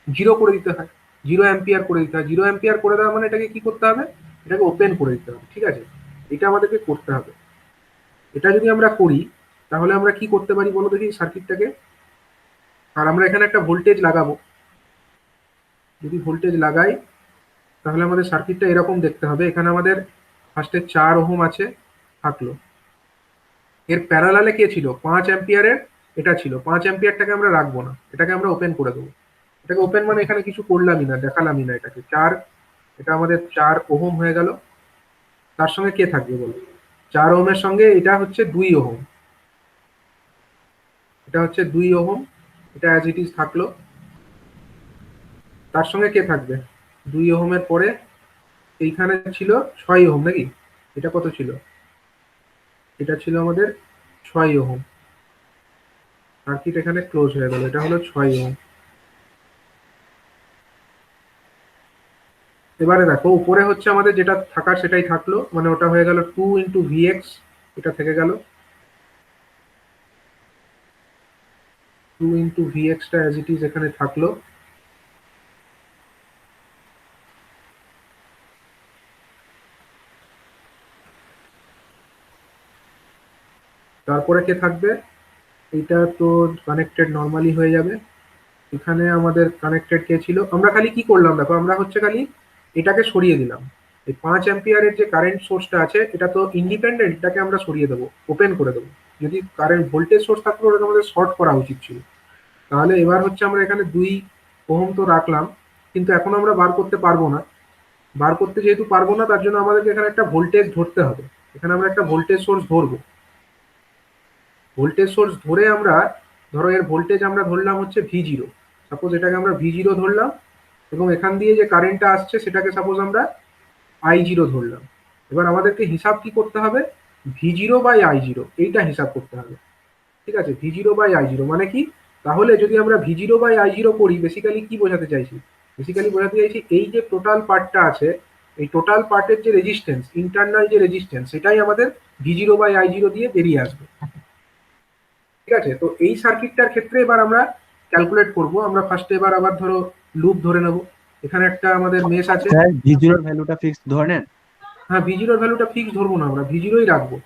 জিরো করে দিতে হয়, 0 অ্যাম্পিয়ার করে দিতে হয়। 0 অ্যাম্পিয়ার করে দেওয়া মানে এটাকে কি করতে হবে, এটাকে ওপেন করে দিতে হবে, ঠিক আছে। এটা আমাদেরকে করতে হবে। এটা যদি আমরা করি তাহলে আমরা কি করতে পারি বলো দেখি সার্কিটটাকে। আর আমরা এখানে একটা ভোল্টেজ লাগাবো, যদি ভোল্টেজ লাগাই তাহলে আমাদের সার্কিটটা এরকম দেখতে হবে। এখানে আমাদের ফার্স্টে 4 ওহম আছে, থাকলো। এর প্যারালালে কে ছিল, 5 অ্যাম্পিয়ারের এটা ছিল। 5 অ্যাম্পিয়ারটাকে আমরা রাখবো না, এটাকে আমরা ওপেন করে দেবো। এটাকে ওপেন মানে এখানে কিছু করলামই না, দেখালামই না এটাকে। 4, এটা আমাদের 4 ওহম হয়ে গেল। তার সঙ্গে কে থাকবে বলো, 4 ওহমের সঙ্গে এটা হচ্ছে 2 ওহম, এটা হচ্ছে 2 ওহম, এটা অ্যাজ ইট ইজ থাকলো। তার সঙ্গে কে থাকবে, 2 ওহমের পরে এইখানে ছিল 6 ওহম নাকি, এটা কত ছিল, এটা ছিল আমাদের 6 ওহম। সার্কিট এখানে ক্লোজ হয়ে গেল, এটা হলো 6 ওহম। এবারে দেখো উপরে হচ্ছে আমাদের যেটা থাকার সেটাই থাকলো, মানে ওটা হয়ে গেল 2 ইন্টু Vx, এটা থেকে গেল 2 ইন্টু Vx টা অ্যাজ ইট ইজ এখানে থাকলো। তারপরে কে থাকবে, এটা তো কানেক্টেড নর্মালি হয়ে যাবে। এখানে আমাদের কানেক্টেড কে ছিল, আমরা খালি কি করলাম দেখো, আমরা হচ্ছে খালি এটাকে সরিয়ে দিলাম। এই 5 অ্যাম্পিয়ারের যে কারেন্ট সোর্সটা আছে এটা তো ইন্ডিপেন্ডেন্ট, এটাকে আমরা সরিয়ে দেবো, ওপেন করে দেবো। যদি কারেন্ট ভোল্টেজ সোর্স থাকতো ওটাকে আমাদের শর্ট করা উচিত ছিল। তাহলে এবার হচ্ছে আমরা এখানে 2 ওহম তো রাখলাম, কিন্তু এখন আমরা বার করতে পারবো না। বার করতে যেহেতু পারবো না, তার জন্য আমাদেরকে এখানে একটা ভোল্টেজ ধরতে হবে। এখানে আমরা একটা ভোল্টেজ সোর্স ধরবো। ভোল্টেজ সোর্স ধরে আমরা, ধরো এর ভোল্টেজ আমরা ধরলাম হচ্ছে V0, সাপোজ এটাকে আমরা V0 ধরলাম, এবং এখান দিয়ে যে কারেন্টটা আসছে সেটাকে সাপোজ আমরা I0 ধরলাম। এবার আমাদেরকে হিসাব কি করতে হবে, V0 বাই I0 এইটা হিসাব করতে হবে। ঠিক আছে, V0 বাই I0 মানে কি? তাহলে যদি আমরা V0 বাই I0 করি, বেসিক্যালি কি বোঝাতে চাইছি? বেসিক্যালি বোঝাতে চাইছি এই যে টোটাল পার্টটা আছে, এই টোটাল পার্টের যে রেজিস্ট্যান্স, ইন্টারনাল যে রেজিস্ট্যান্স, সেটাই আমাদের V0 বাই I0 দিয়ে বেরিয়ে আসবে। ঠিক আছে, তো এই সার্কিটটার ক্ষেত্রে এবার আমরা ক্যালকুলেট করব। আমরা ফার্স্টে এবার আবার ধরো লুপ ধরে নেব। এখানে একটা আমাদের মেশ আছে। স্যার V0 এর ভ্যালুটা ফিক্স ধরে নেন। হ্যাঁ, V0 এর ভ্যালুটা ফিক্স ধরবো না, আমরা V0ই রাখবো।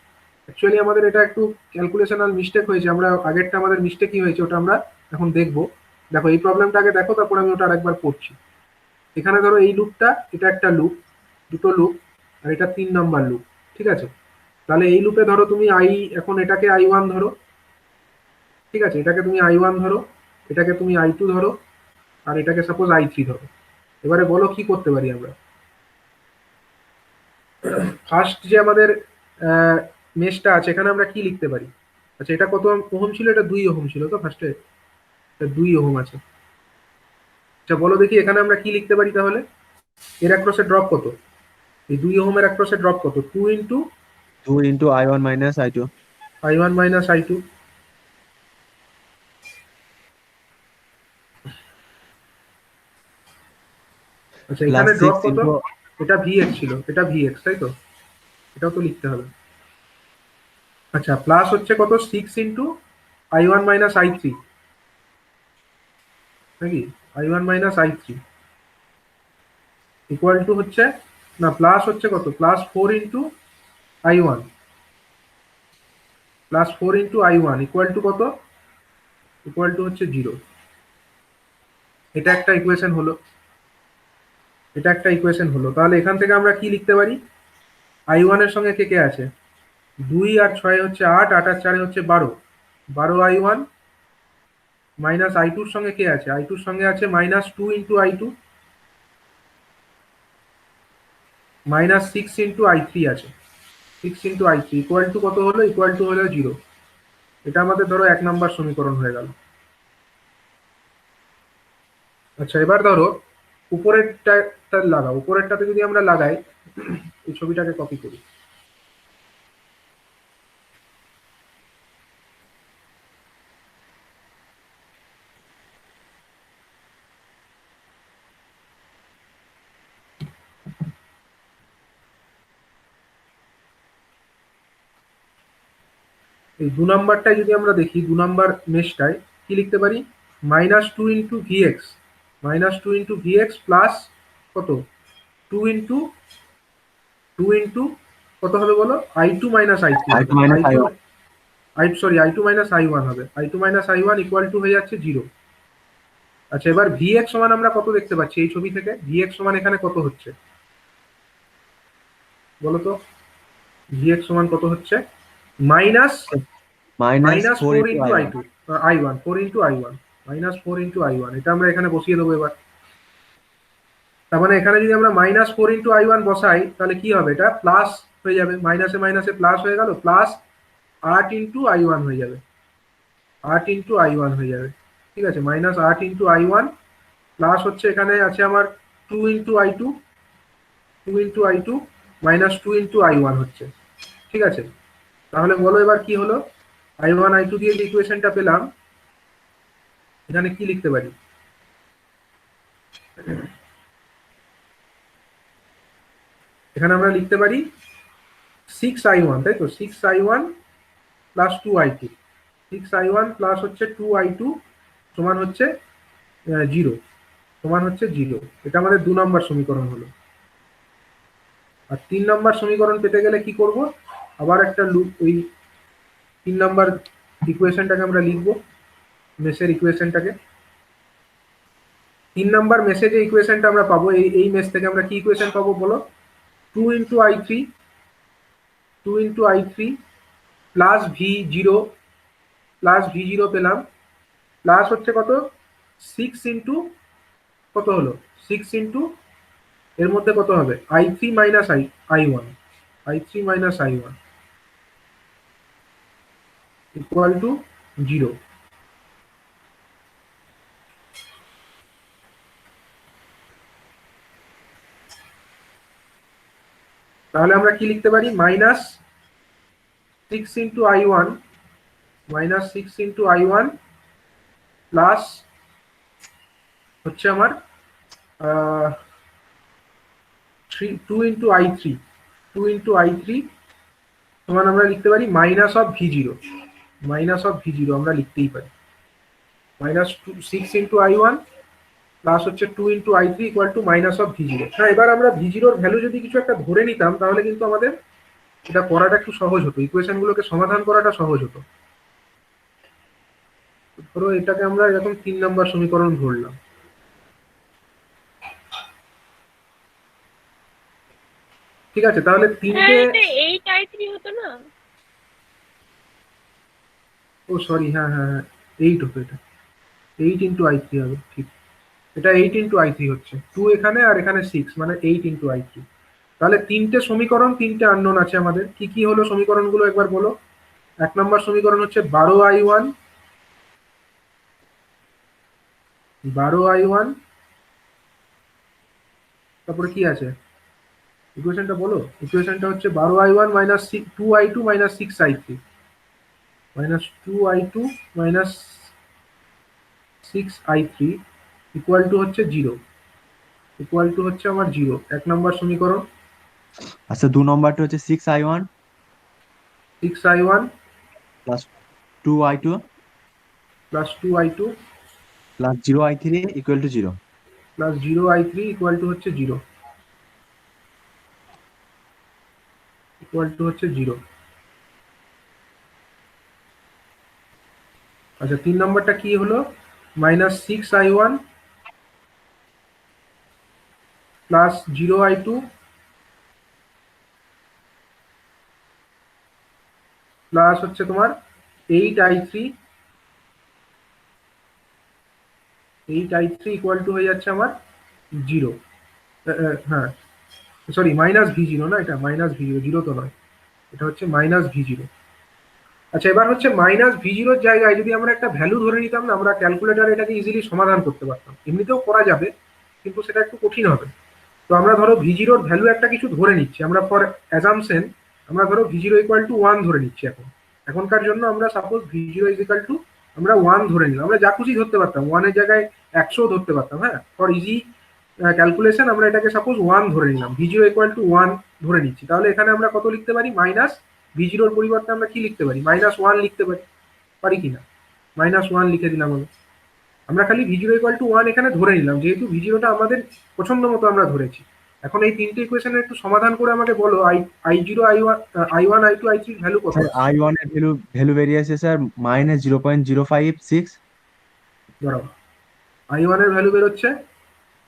অ্যাকচুয়ালি আমাদের এটা একটু ক্যালকুলেশনাল মিস্টেক হয়েছে। আমরা আগেরটা আমাদের মিস্টেক কি হয়েছে ওটা আমরা এখন দেখবো। দেখো এই প্রবলেমটা আগে দেখো, তারপর আমি ওটা আরেকবার করছি। এখানে ধরো এই লুপটা, এটা একটা লুপ, দুটো লুপ, আর এটা 3 নাম্বার লুপ। ঠিক আছে, তাহলে এই লুপে ধরো তুমি এখন এটাকে I1 ধরো। ঠিক আছে, এটাকে তুমি I1 ধরো, এটাকে তুমি I2 ধরো, আর এটাকে সাপোজ I3 ধরো। এবারে বলো কি করতে পারি আমরা। ফার্স্ট যে আমাদের মেশটা আছে, এখানে আমরা কি লিখতে পারি? আচ্ছা, এটা কত ওহম ছিল? এটা 2 ওহম ছিল তো ফার্স্টে, এটা 2 ওহম আছে। আচ্ছা বলো দেখি এখানে আমরা কি লিখতে পারি তাহলে। এর অ্যাক্রসে ড্রপ কত? এই 2 ওহমের অ্যাক্রসে ড্রপ কত? 2 into 2 into I1 minus I2। I1 minus I2। আচ্ছা, প্লাস এখানে ড্রপ 6 কত? into এটা Vx ছিল, এটা Vx, তাই তো? এটাও তো লিখতে হবে। আচ্ছা, প্লাস হচ্ছে কত? 6 ইন্টু I1 মাইনাস I3, নাকি? I1 minus I3 equal to হচ্ছে, না প্লাস হচ্ছে কত? Plus 4 into I1, plus 4 into I1 equal to কত? ইকুয়াল টু হচ্ছে 0। এটা একটা ইকুয়েশন হলো, এটা একটা ইকুয়েশন হলো। তাহলে এখান থেকে আমরা কি লিখতে পারি? I1 এর সঙ্গে কে কে আছে? 2 আর 6 হচ্ছে 8, 8 আর 4 হচ্ছে 12, 12 I1 মাইনাস I2 এর সঙ্গে কে আছে? I2 এর সঙ্গে আছে minus 2 into I2, minus 6 into I3 আছে, 6 ইন্টু I3 ইকুয়াল টু কত হলো? ইকুয়াল টু হলো 0। এটা আমাদের ধরো 1 নাম্বার সমীকরণ হয়ে গেল। আচ্ছা, এবার ধরো উপরেরটা লাগাও। উপরেরটাতে যদি আমরা লাগাই, এই ছবিটাকে কপি করি। এই 2 নাম্বারটায় যদি আমরা দেখি, 2 নাম্বার মেশটায় কি লিখতে পারি? Minus 2 into VX, minus 2 into VX plus কত? 2 ইন্টু 2 ইন্টু কত হবে বলো? I2 মাইনাস I3 I2 হবে। minus I2 I1। I2 minus I1 হবে। I2 minus I1 equal to হয়ে যাচ্ছে 0। আচ্ছা, এবার ভিএক্স সমান আমরা কত দেখতে পাচ্ছি এই ছবি থেকে? ভিএক্স সমান এখানে কত হচ্ছে বলো তো? ভিএক্স সমান কত হচ্ছে? Minus minus minus 4 4 into into I1। I2, I1, 4 into I1, minus 4 into I1। এটা আমরা এখানে বসিয়ে দেবো এবার। তার মানে এখানে যদি আমরা মাইনাস 4 ইন্টু I1 বসাই, তাহলে কি হবে? এটা প্লাস হয়ে যাবে, মাইনাসে মাইনাসে প্লাস হয়ে গেল, প্লাস 8 ইন্টু I1 হয়ে যাবে, 8 ইন্টু I1 হয়ে যাবে। ঠিক আছে, মাইনাস 8 ইন্টু I1 প্লাস হচ্ছে এখানে আছে আমার 2 into I2, 2 into I2 minus 2 into I1 হচ্ছে। ঠিক আছে, তাহলে বলো এবার কি হলো? I1 I2 দিয়ে যে ইকুয়েশনটা পেলাম, এখানে কি লিখতে পারি? এখানে আমরা লিখতে পারি 6I1, তাই তো? 6I1 plus 2I2, 6I1 plus হচ্ছে 2I2 সমান হচ্ছে 0, সমান হচ্ছে 0। এটা আমাদের 2 নম্বর সমীকরণ হলো। আর 3 নম্বর সমীকরণ পেতে গেলে কি করব? আবার একটা লুপ, ওই 3 নম্বর ইকুয়েশনটাকে আমরা লিখব, মেশের ইকুয়েশনটাকে। 3 নম্বর মেশে যে ইকুয়েশনটা আমরা পাবো, এই মেশ থেকে আমরা কি ইকুয়েশন পাবো বলো? 2 into I3, 2 into I3 plus V zero পেলাম, প্লাস হচ্ছে কত 6 ইন্টু কত হলো 6 ইন্টু এর মধ্যে কত হবে I3 minus I1, I3 minus I1 equal to 0। তাহলে আমরা কি লিখতে পারি -6 × I1 প্লাস হচ্ছে আমার 2 × I3 সমান আমরা লিখতে পারি -V0, আমরা লিখতেই পারি -6 × I1 প্লাস হচ্ছে 2 × I3 ইকুয়াল টু -V0। হ্যাঁ, এবার আমরা V0 ভ্যালু যদি কিছু একটা ধরে নিতাম তাহলে কিন্তু আমাদের এটা করাটা একটু সহজ হতো, ইকুয়েশন গুলোকে সমাধান করাটা সহজ হতো। ধরো এটাকে আমরা এরকম 3 নম্বর সমীকরণ ধরলাম, ঠিক আছে? তাহলে তিনটে, হ্যাঁ এটা 8I3 হতো না? ও সরি, হ্যাঁ হ্যাঁ হ্যাঁ 8 হতো, এটা 8 × I3 হবে, ঠিক। এটা 8 × I3 হচ্ছে, 2 এখানে আর এখানে 6 মানে 8 × I3। তাহলে তিনটে সমীকরণ, তিনটে আননোন আছে আমাদের। কি কি হলো সমীকরণগুলো একবার বলো। 1 নম্বর সমীকরণ হচ্ছে 12I1, তারপরে কি আছে ইকুয়েশনটা বলো। ইকুয়েশনটা হচ্ছে 12I1 minus 2I2 minus 6I3, minus 6I3 equal to হচ্ছে 0, ইকুয়াল টু হচ্ছে আমার 0, 1 নম্বর সমীকরণ। আচ্ছা 2 নম্বরটা হচ্ছে 6I1 plus 2I2 2I2 plus 0I3 equal to 0। Plus 0I3 equal to হচ্ছে 0, ইকুয়াল টু হচ্ছে 0। আচ্ছা 3 নম্বরটা কি হলো -6I1 প্লাস 0I2 প্লাস হচ্ছে তোমার 8I3 ইকুয়াল টু হয়ে যাচ্ছে আমার 0। হ্যাঁ সরি -V0 না, এটা -V0, 0 তো নয়, এটা হচ্ছে -V0। আচ্ছা এবার হচ্ছে -V0 জায়গায় যদি আমরা একটা ভ্যালু ধরে নিতাম না, আমরা ক্যালকুলেটরে এটাকে ইজিলি সমাধান করতে পারতাম। এমনিতেও করা যাবে কিন্তু সেটা একটু কঠিন হবে। তো আমরা ধরো V0 ভ্যালু একটা কিছু ধরে নিচ্ছি, আমরা ফর অ্যাজাম্পশন আমরা ধরো V0 ইকুয়াল টু 1 ধরে নিচ্ছি। এখনকার জন্য আমরা সাপোজ V0 ইকুয়াল টু আমরা 1 ধরে নিলাম। আমরা যা খুশি ধরতে পারতাম, 1 এর জায়গায় 100 ধরতে পারতাম। হ্যাঁ, ফর ইজি ক্যালকুলেশন আমরা এটাকে সাপোজ 1 ধরে নিলাম, V0 ইকুয়াল টু 1 ধরে নিচ্ছি। তাহলে এখানে আমরা কত লিখতে পারি, V0 এর পরিবর্তে আমরা কি লিখতে পারি, -1 লিখতে পারি কিনা। -1 লিখে দিলাম আমরা খালি V0 ইকুয়াল টু 1 এখানে ধরে নিলাম, যেহেতু V0টা আমাদের পছন্দ মতো আমরা ধরেছি। এখন এই তিনটে ইকুয়েশনের একটু সমাধান করে আমাকে বলো I0 I1 I2 I3 value কত স্যার আছে। I1 এর ভ্যালু বেরিয়েছে স্যার -0.056, দাঁড়াও, I1 এর ভ্যালু বেরোচ্ছে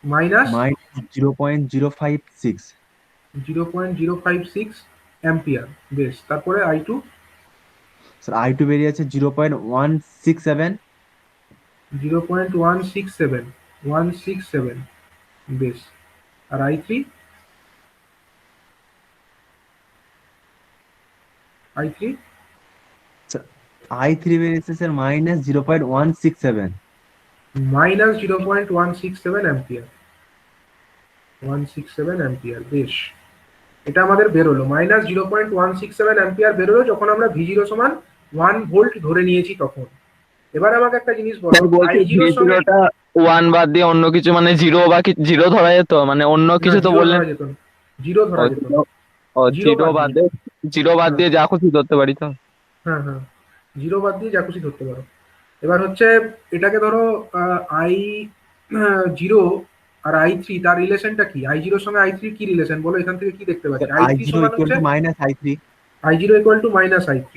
-0.056। 0.056 অ্যাম্পিয়ার। বেশ, তারপরে I2 স্যার I2 বেরিয়েছে 0.167। 0.167। বেশ, আর I3 I3 বেরিয়েছে স্যার -0.167। -0.167 ampere, 167 ampere. বেশ, এটা আমাদের বেরোলো -0.167 অ্যাম্পিয়ার বেরোলো যখন আমরা V0 সমান 1 ভোল্ট ধরে নিয়েছি তখন। এবার আমাকে একটা জিনিস বলো, স্যার বলছি I0 এর সঙ্গে V0টা 1 বাদ দিয়ে অন্য কিছু মানে 0 বা 0 ধরা যেত, মানে অন্য কিছু তো 0 বললেন। ধরা যেত না, 0 ও ধরা যেত না, 0 0 বাদ দিয়ে 0 বাদ হ্যাঁ দিয়ে যা খুশি ধরতে পারি তো। হ্যাঁ হ্যাঁ 0 বাদ দিয়ে যা খুশি ধরতে পারো। এবার হচ্ছে এটাকে ধরো I0 আর I3 তার রিলেশনটা কি, I0 এর সঙ্গে I3 কি রিলেশন বলো, এখান থেকে কি দেখতে পাচ্ছি। I3 I0 সমান ইকুয়াল হচ্ছে to -I3। I0 equal to -I3,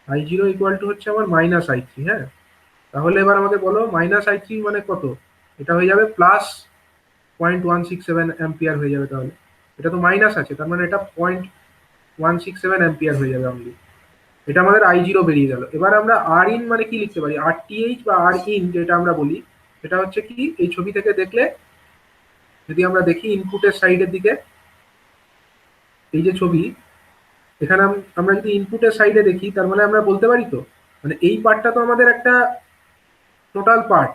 I0 equal to হচ্ছে আমার -I3। হ্যাঁ, তাহলে এবার আমাকে বলো -I3 মানে কত, এটা হয়ে যাবে +0.167 অ্যাম্পিয়ার হয়ে যাবে। তাহলে এটা তো মাইনাস আছে, তার মানে এটা 0.167 অ্যাম্পিয়ার হয়ে যাবে অনলি। এটা আমাদের I0 বেরিয়ে গেল। এবার আমরা আর ইন মানে কি লিখতে পারি, RTH বা আর ইন যেটা আমরা বলি, এটা হচ্ছে কি, এই ছবি থেকে দেখলে যদি আমরা দেখি ইনপুটের সাইডের দিকে, এই যে ছবি, এখানে আমরা যদি ইনপুটের সাইডে দেখি, তার মানে আমরা বলতে পারি তো, মানে এই পার্টটা তো আমাদের একটা টোটাল পার্ট,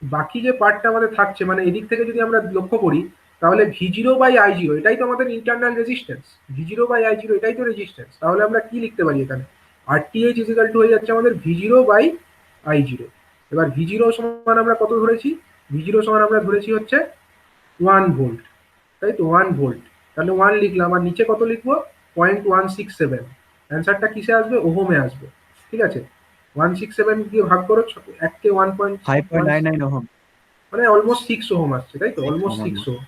বাকি যে পার্টটা আমাদের থাকছে, মানে এদিক থেকে যদি আমরা লক্ষ্য করি, তাহলে V0/I0 এটাই তো আমাদের ইন্টারনাল রেজিস্ট্যান্স, V0/I0 এটাই তো রেজিস্ট্যান্স। তাহলে আমরা কি লিখতে পারি এখানে, RTH ইজিক্যাল টু হয়ে যাচ্ছে আমাদের V0/I0। এবার V0 সমান আমরা কত ধরেছি, V0 সমান আমরা ধরেছি হচ্ছে 1 ভোল্ট, তাই তো 1 ভোল্ট। তাহলে 1 লিখলাম, আর নিচে কত লিখবো, 0.167। অ্যান্সারটা কিসে আসবে, ওহমে আসবে। ঠিক আছে, 167 দিয়ে ভাগ করো, 1 কে 5.99 ওহম। মানে অলমোস্ট 6 ওহম আসছে, তাই তো, অলমোস্ট 6 ওহম।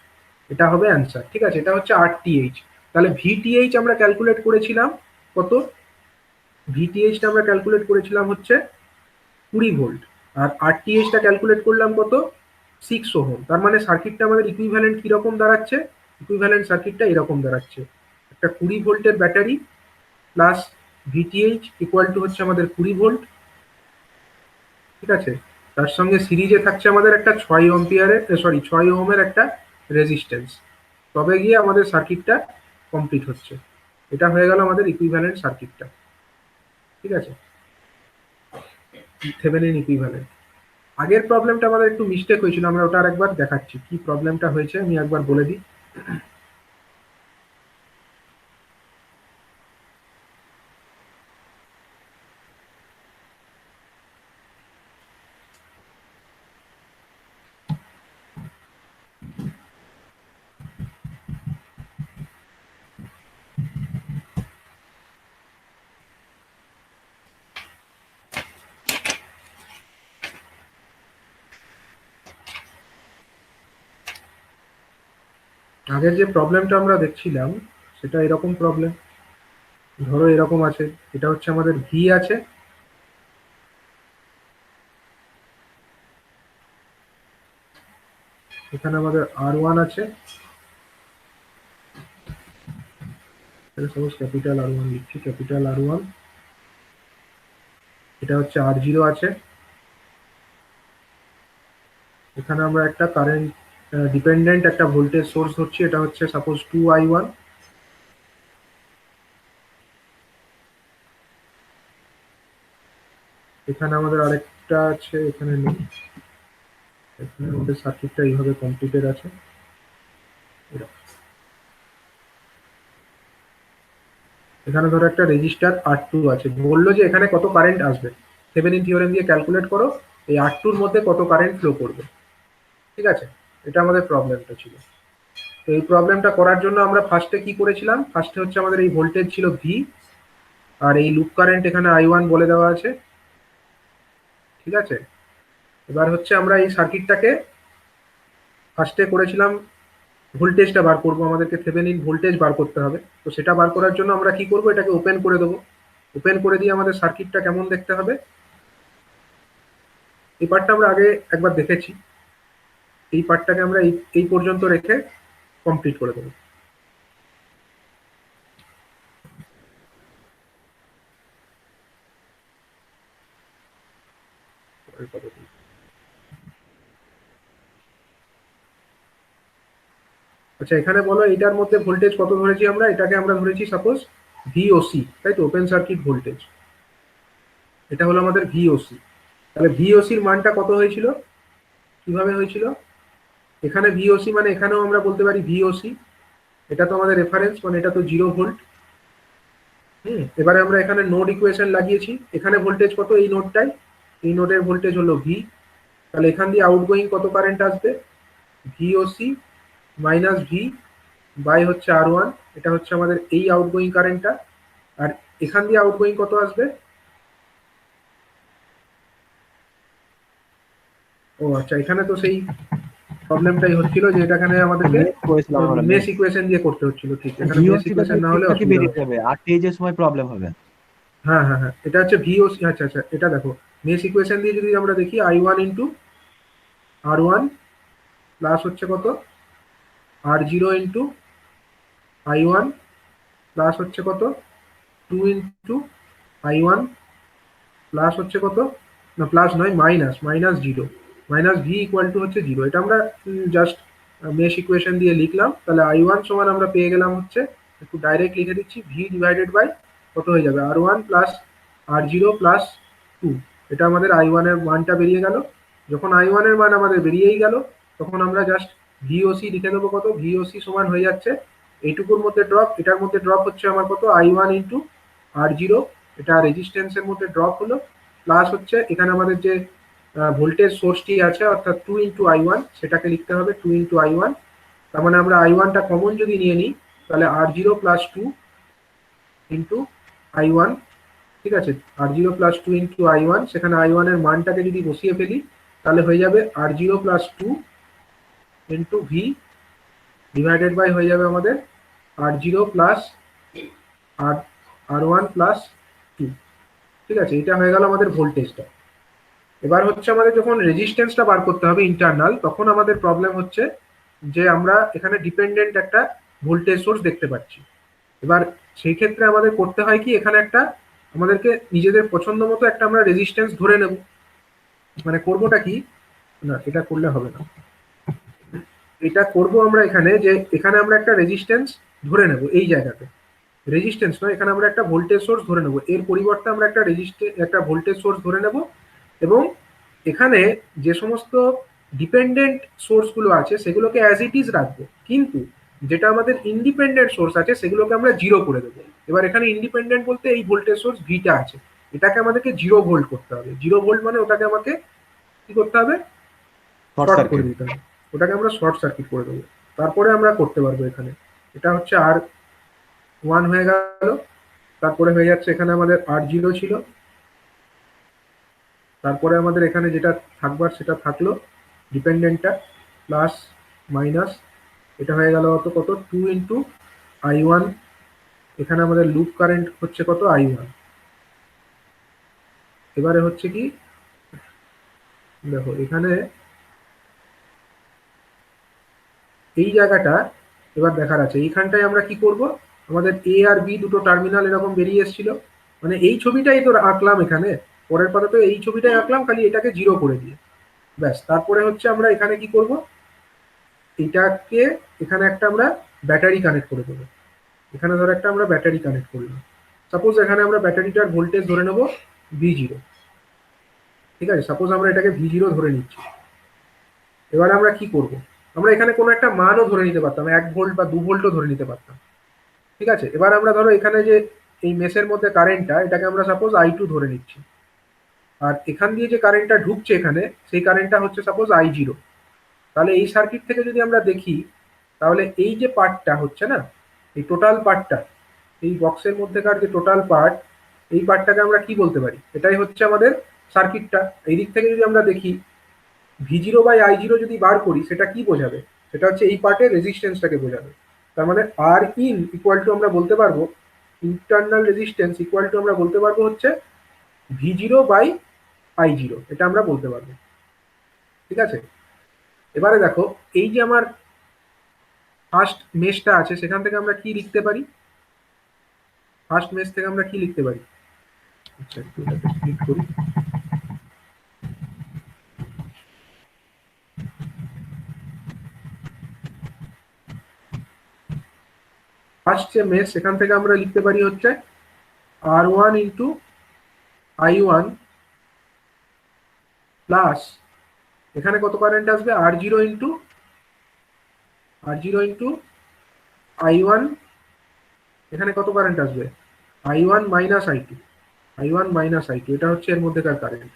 এটা হবে অ্যান্সার। ঠিক আছে, এটা হচ্ছে RTH। তাহলে VTH আমরা ক্যালকুলেট করেছিলাম কত, VTH টা আমরা ক্যালকুলেট করেছিলাম হচ্ছে 20 ভোল্ট, আর RTH টা ক্যালকুলেট করলাম কত, 6 ওহম। তার মানে সার্কিটটা আমাদের ইকুইভ্যালেন্ট কিরকম দাঁড়াচ্ছে, ইকুইভ্যালেন্ট সার্কিটটা এরকম দাঁড়াচ্ছে, একটা 20 ভোল্টের battery plus VTH equal to হচ্ছে আমাদের 20 ভোল্ট। ঠিক আছে, তার সঙ্গে সিরিজে থাকছে আমাদের একটা 6 ওহমের একটা রেজিস্ট্যান্স, তবে গিয়ে আমাদের সার্কিটটা কমপ্লিট হচ্ছে। এটা হয়ে গেল আমাদের ইকুইভ্যালেন্ট সার্কিটটা। ঠিক আছে, থেভেনিন ইকুইভ্যালেন্ট। আগের প্রবলেমটা আমাদের একটু মিস্টেক হয়েছিল, আমরা ওটা আরেকবার দেখাচ্ছি কি প্রবলেমটা হয়েছে, আমি একবার বলে দিই। আগের যে প্রবলেমটা আমরা দেখছিলাম সেটা এরকম প্রবলেম, ধরো এরকম আছে, এটা হচ্ছে আমাদের ভি আছে, এখানে আমাদের R1 আছে, সাপোজ ক্যাপিটাল R1 লিখছি, ক্যাপিটাল R1, এটা হচ্ছে R0 আছে, এখানে আমরা একটা কারেন্ট ডিপেন্ডেন্ট একটা ভোল্টেজ সোর্স ধরছি, এটা হচ্ছে সাপোজ 2I1, এখানে আমাদের আরেকটা আছে, এখানে নেই, এখানে আমাদের সার্কিটটা এইভাবে কমপ্লিটেড আছে। এরকম। এখানে ধরো একটা রেজিস্টার R2 আছে, বললো যে এখানে কত কারেন্ট আসবে, থেভেনিন থিওরেম দিয়ে ক্যালকুলেট করো এই R2 এর মধ্যে কত কারেন্ট ফ্লো করবে। ঠিক আছে, এটা আমাদের প্রবলেমটা ছিল। তো এই প্রবলেমটা করার জন্য আমরা ফার্স্টে কি করেছিলাম, ফার্স্টে হচ্ছে আমাদের এই ভোল্টেজ ছিল V, আর এই লুপ কারেন্ট এখানে I1 বলে দেওয়া আছে। ঠিক আছে, এবার হচ্ছে আমরা এই সার্কিটটাকে ফার্স্টে করেছিলাম, ভোল্টেজটা বার করবো, আমাদেরকে থেভেনিন ভোল্টেজ বার করতে হবে। তো সেটা বার করার জন্য আমরা কি করব, এটাকে ওপেন করে দেবো, ওপেন করে দিয়ে আমাদের সার্কিটটা কেমন দেখতে হবে, এই পার্টটা আমরা আগে একবার দেখেছি, এই পার্টটাকে আমরা এই পর্যন্ত রেখে কমপ্লিট করে দেবো। আচ্ছা, এখানে বলো এইটার মধ্যে ভোল্টেজ কত ধরেছি আমরা, এটাকে আমরা ধরেছি সাপোজ VOC, তাই তো, ওপেন সার্কিট ভোল্টেজ, এটা হলো আমাদের VOC। তাহলে VOC এর মানটা কত হয়েছিল, কিভাবে হয়েছিল, এখানে VOC মানে এখানেও আমরা বলতে পারি VOC, এটা তো আমাদের রেফারেন্স, মানে এটা তো 0 ভোল্ট। এবারে আমরা এখানে নোড ইকুয়েশন লাগিয়েছি, এখানে ভোল্টেজ কত, এই নোডটাই, এই নোডের ভোল্টেজ হলো V, তাহলে এখান দিয়ে আউটগোয়িং কত কারেন্ট আসবে, VOC মাইনাস V বাই হচ্ছে R1, এটা হচ্ছে আমাদের এই আউটগোয়িং কারেন্টটা, আর এখান দিয়ে আউটগোয়িং কত আসবে, ও আচ্ছা, এখানে তো সেই প্রবলেমটাই হচ্ছিল যে এটা এখানে আমাদেরকে মেশ ইকুয়েশন দিয়ে করতে হচ্ছিল। ঠিক, এখানে মেশ ইকুয়েশন না হলে অসুবিধা বেরিয়ে যাবে, RTH এর সময় প্রবলেম হবে। হ্যাঁ হ্যাঁ হ্যাঁ, এটা হচ্ছে VOC। আচ্ছা আচ্ছা, এটা দেখো মেশ ইকুয়েশন দিয়ে যদি আমরা দেখি, I1 ইন্টু R1 প্লাস হচ্ছে কত, R0 ইন্টু I1 প্লাস হচ্ছে কত, 2 ইন্টু I1 প্লাস হচ্ছে কত, না প্লাস নয়, minus zero, minus V equal to হচ্ছে জিরো। এটা আমরা জাস্ট মেশ ইকুয়েশন দিয়ে লিখলাম। তাহলে I1 সমান আমরা পেয়ে গেলাম হচ্ছে, একটু ডাইরেক্ট লিখে দিচ্ছি, ভি ডিভাইডেড বাই কত হয়ে যাবে, R1 প্লাস R0 প্লাস 2। এটা আমাদের I1 এর মানটা বেরিয়ে গেল। যখন I1 এর মান আমাদের বেরিয়েই গেল, তখন আমরা জাস্ট VOC লিখে দেবো কত, VOC সমান হয়ে যাচ্ছে এইটুকুর মধ্যে ড্রপ, এটার মধ্যে ড্রপ হচ্ছে আমার কত, I1 ইন্টু R0, এটা রেজিস্ট্যান্সের মধ্যে ড্রপ হলো, প্লাস হচ্ছে এখানে আমাদের যে ভোল্টেজ সোর্সটি আছে অর্থাৎ 2 ইন্টু I1, সেটাকে লিখতে হবে 2 ইন্টু I1। তার মানে আমরা I1টা কমন যদি নিয়ে নিই, তাহলে R0 প্লাস 2 ইন্টু I1, ঠিক আছে, R0 প্লাস 2 ইন্টু I1, সেখানে I1 এর মানটাকে যদি বসিয়ে ফেলি, তাহলে হয়ে যাবে R0 plus 2 into V divided by হয়ে যাবে আমাদের R0 প্লাস R1 প্লাস 2। ঠিক আছে, এটা হয়ে গেল আমাদের ভোল্টেজটা। এবার হচ্ছে আমাদের যখন রেজিস্ট্যান্সটা বার করতে হবে ইন্টারনাল, তখন আমাদের প্রবলেম হচ্ছে যে আমরা এখানে ডিপেন্ডেন্ট একটা ভোল্টেজ সোর্স দেখতে পাচ্ছি। এবার সেই ক্ষেত্রে আমাদের করতে হয় কি, এখানে একটা আমাদেরকে নিজেদের পছন্দ মতো একটা আমরা রেজিস্ট্যান্স ধরে নেব। মানে করবোটা কি, না এটা করলে হবে না, এটা করব আমরা এখানে, যে এখানে আমরা একটা রেজিস্ট্যান্স ধরে নেব এই জায়গাতে, রেজিস্ট্যান্স নয়, এখানে আমরা একটা ভোল্টেজ সোর্স ধরে নেব, এর পরিবর্তে আমরা একটা ভোল্টেজ সোর্স ধরে নেব। এবং এখানে যে সমস্ত ডিপেন্ডেন্ট সোর্সগুলো আছে সেগুলোকে অ্যাজ ইট ইজ রাখবো, কিন্তু যেটা আমাদের ইন্ডিপেন্ডেন্ট সোর্স আছে সেগুলোকে আমরা জিরো করে দেবো। এবার এখানে ইন্ডিপেন্ডেন্ট বলতে এই ভোল্টেজ সোর্স ভিটা আছে, এটাকে আমাদেরকে 0 ভোল্ট করতে হবে। 0 ভোল্ট মানে ওটাকে আমাকে কি করতে হবে, শর্ট শর্ট করে সার্কিট। দিতে হবে, ওটাকে আমরা শর্ট সার্কিট করে দেবো, তারপরে আমরা করতে পারবো এখানে। এটা হচ্ছে R1 হয়ে গেল, তারপরে হয়ে যাচ্ছে এখানে আমাদের R0 ছিল, তারপরে আমাদের এখানে যেটা থাকবার সেটা থাকলো ডিপেন্ডেন্টটা, প্লাস মাইনাস, এটা হয়ে গেল কত 2 ইন্টু I1, এখানে আমাদের লুপ কারেন্ট হচ্ছে কত I1। এবারে হচ্ছে কি, দেখো এখানে এই জায়গাটা এবার দেখার আছে, এইখানটায় আমরা কি করব, আমাদের এ আর বি দুটো টার্মিনাল এরকম বেরিয়ে এসেছিল, মানে এই ছবিটাই তো আঁকলাম এখানে, পরের পাতা তো এই ছবিটাই আঁকলাম, খালি এটাকে 0 করে দিয়ে, ব্যাস। তারপরে হচ্ছে আমরা এখানে কি করব, এটাকে এখানে একটা আমরা ব্যাটারি কানেক্ট করে দেবো। এখানে ধরো একটা আমরা ব্যাটারি কানেক্ট করলাম, সাপোজ এখানে আমরা ব্যাটারিটার ভোল্টেজ ধরে নেব V0, ঠিক আছে, সাপোজ আমরা এটাকে V0 ধরে নিচ্ছি। এবার আমরা কি করব, আমরা এখানে কোনো একটা মানও ধরে নিতে পারতাম, 1 ভোল্ট বা 2 ভোল্টও ধরে নিতে পারতাম, ঠিক আছে। এবার আমরা ধরো এখানে যে এই মেশের মধ্যে কারেন্টটা, এটাকে আমরা সাপোজ I2 ধরে নিচ্ছি, আর এখান দিয়ে যে কারেন্টটা ঢুকছে এখানে, সেই কারেন্টটা হচ্ছে সাপোজ I0। তাহলে এই সার্কিট থেকে যদি আমরা দেখি, তাহলে এই যে পার্টটা হচ্ছে না, এই টোটাল পার্টটা, এই বক্সের মধ্যেকার যে টোটাল পার্ট, এই পার্টটাকে আমরা কি বলতে পারি, এটাই হচ্ছে আমাদের সার্কিটটা। এই দিক থেকে যদি আমরা দেখি, V0 বাই I0 যদি বার করি, সেটা কি বোঝাবে, সেটা হচ্ছে এই পার্টের রেজিস্ট্যান্সটাকে বোঝাবে। তার মানে আর ইন ইকুয়াল টু আমরা বলতে পারবো, ইন্টারনাল রেজিস্ট্যান্স ইকুয়াল টু আমরা বলতে পারবো হচ্ছে V0 বাই I0, এটা আমরা বলতে পারবো, ঠিক আছে। এবারে দেখো, এই যে আমার ফার্স্ট মেশটা আছে, সেখান থেকে আমরা কি লিখতে পারি, ফার্স্ট মেশ থেকে আমরা কি লিখতে পারি, আচ্ছা একটু এটাকে ক্লিক করি। ফার্স্ট যে মেশ, সেখান থেকে আমরা লিখতে পারি হচ্ছে R1 ইন্টু I1 প্লাস, এখানে কত কারেন্ট আসবে, R0 ইন্টু I1, এখানে কত কারেন্ট আসবে, I1 মাইনাস I2, এটা হচ্ছে এর মধ্যেকার কারেন্ট,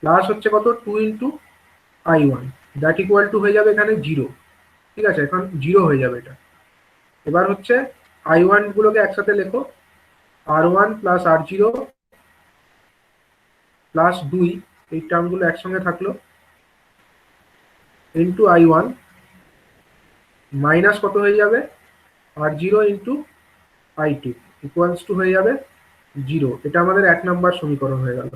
প্লাস হচ্ছে কত 2 into I1, that equal two হয়ে যাবে এখানে 0, ঠিক আছে, এখন 0 হয়ে যাবে এটা। এবার হচ্ছে I1 গুলোকে একসাথে লেখো, R1 প্লাস R0 প্লাস 2, এই টার্মগুলো একসঙ্গে থাকলো, ইন্টু I1 মাইনাস কত হয়ে যাবে, R0 into I2 equals to হয়ে যাবে 0। এটা আমাদের 1 নম্বর সমীকরণ হয়ে গেল।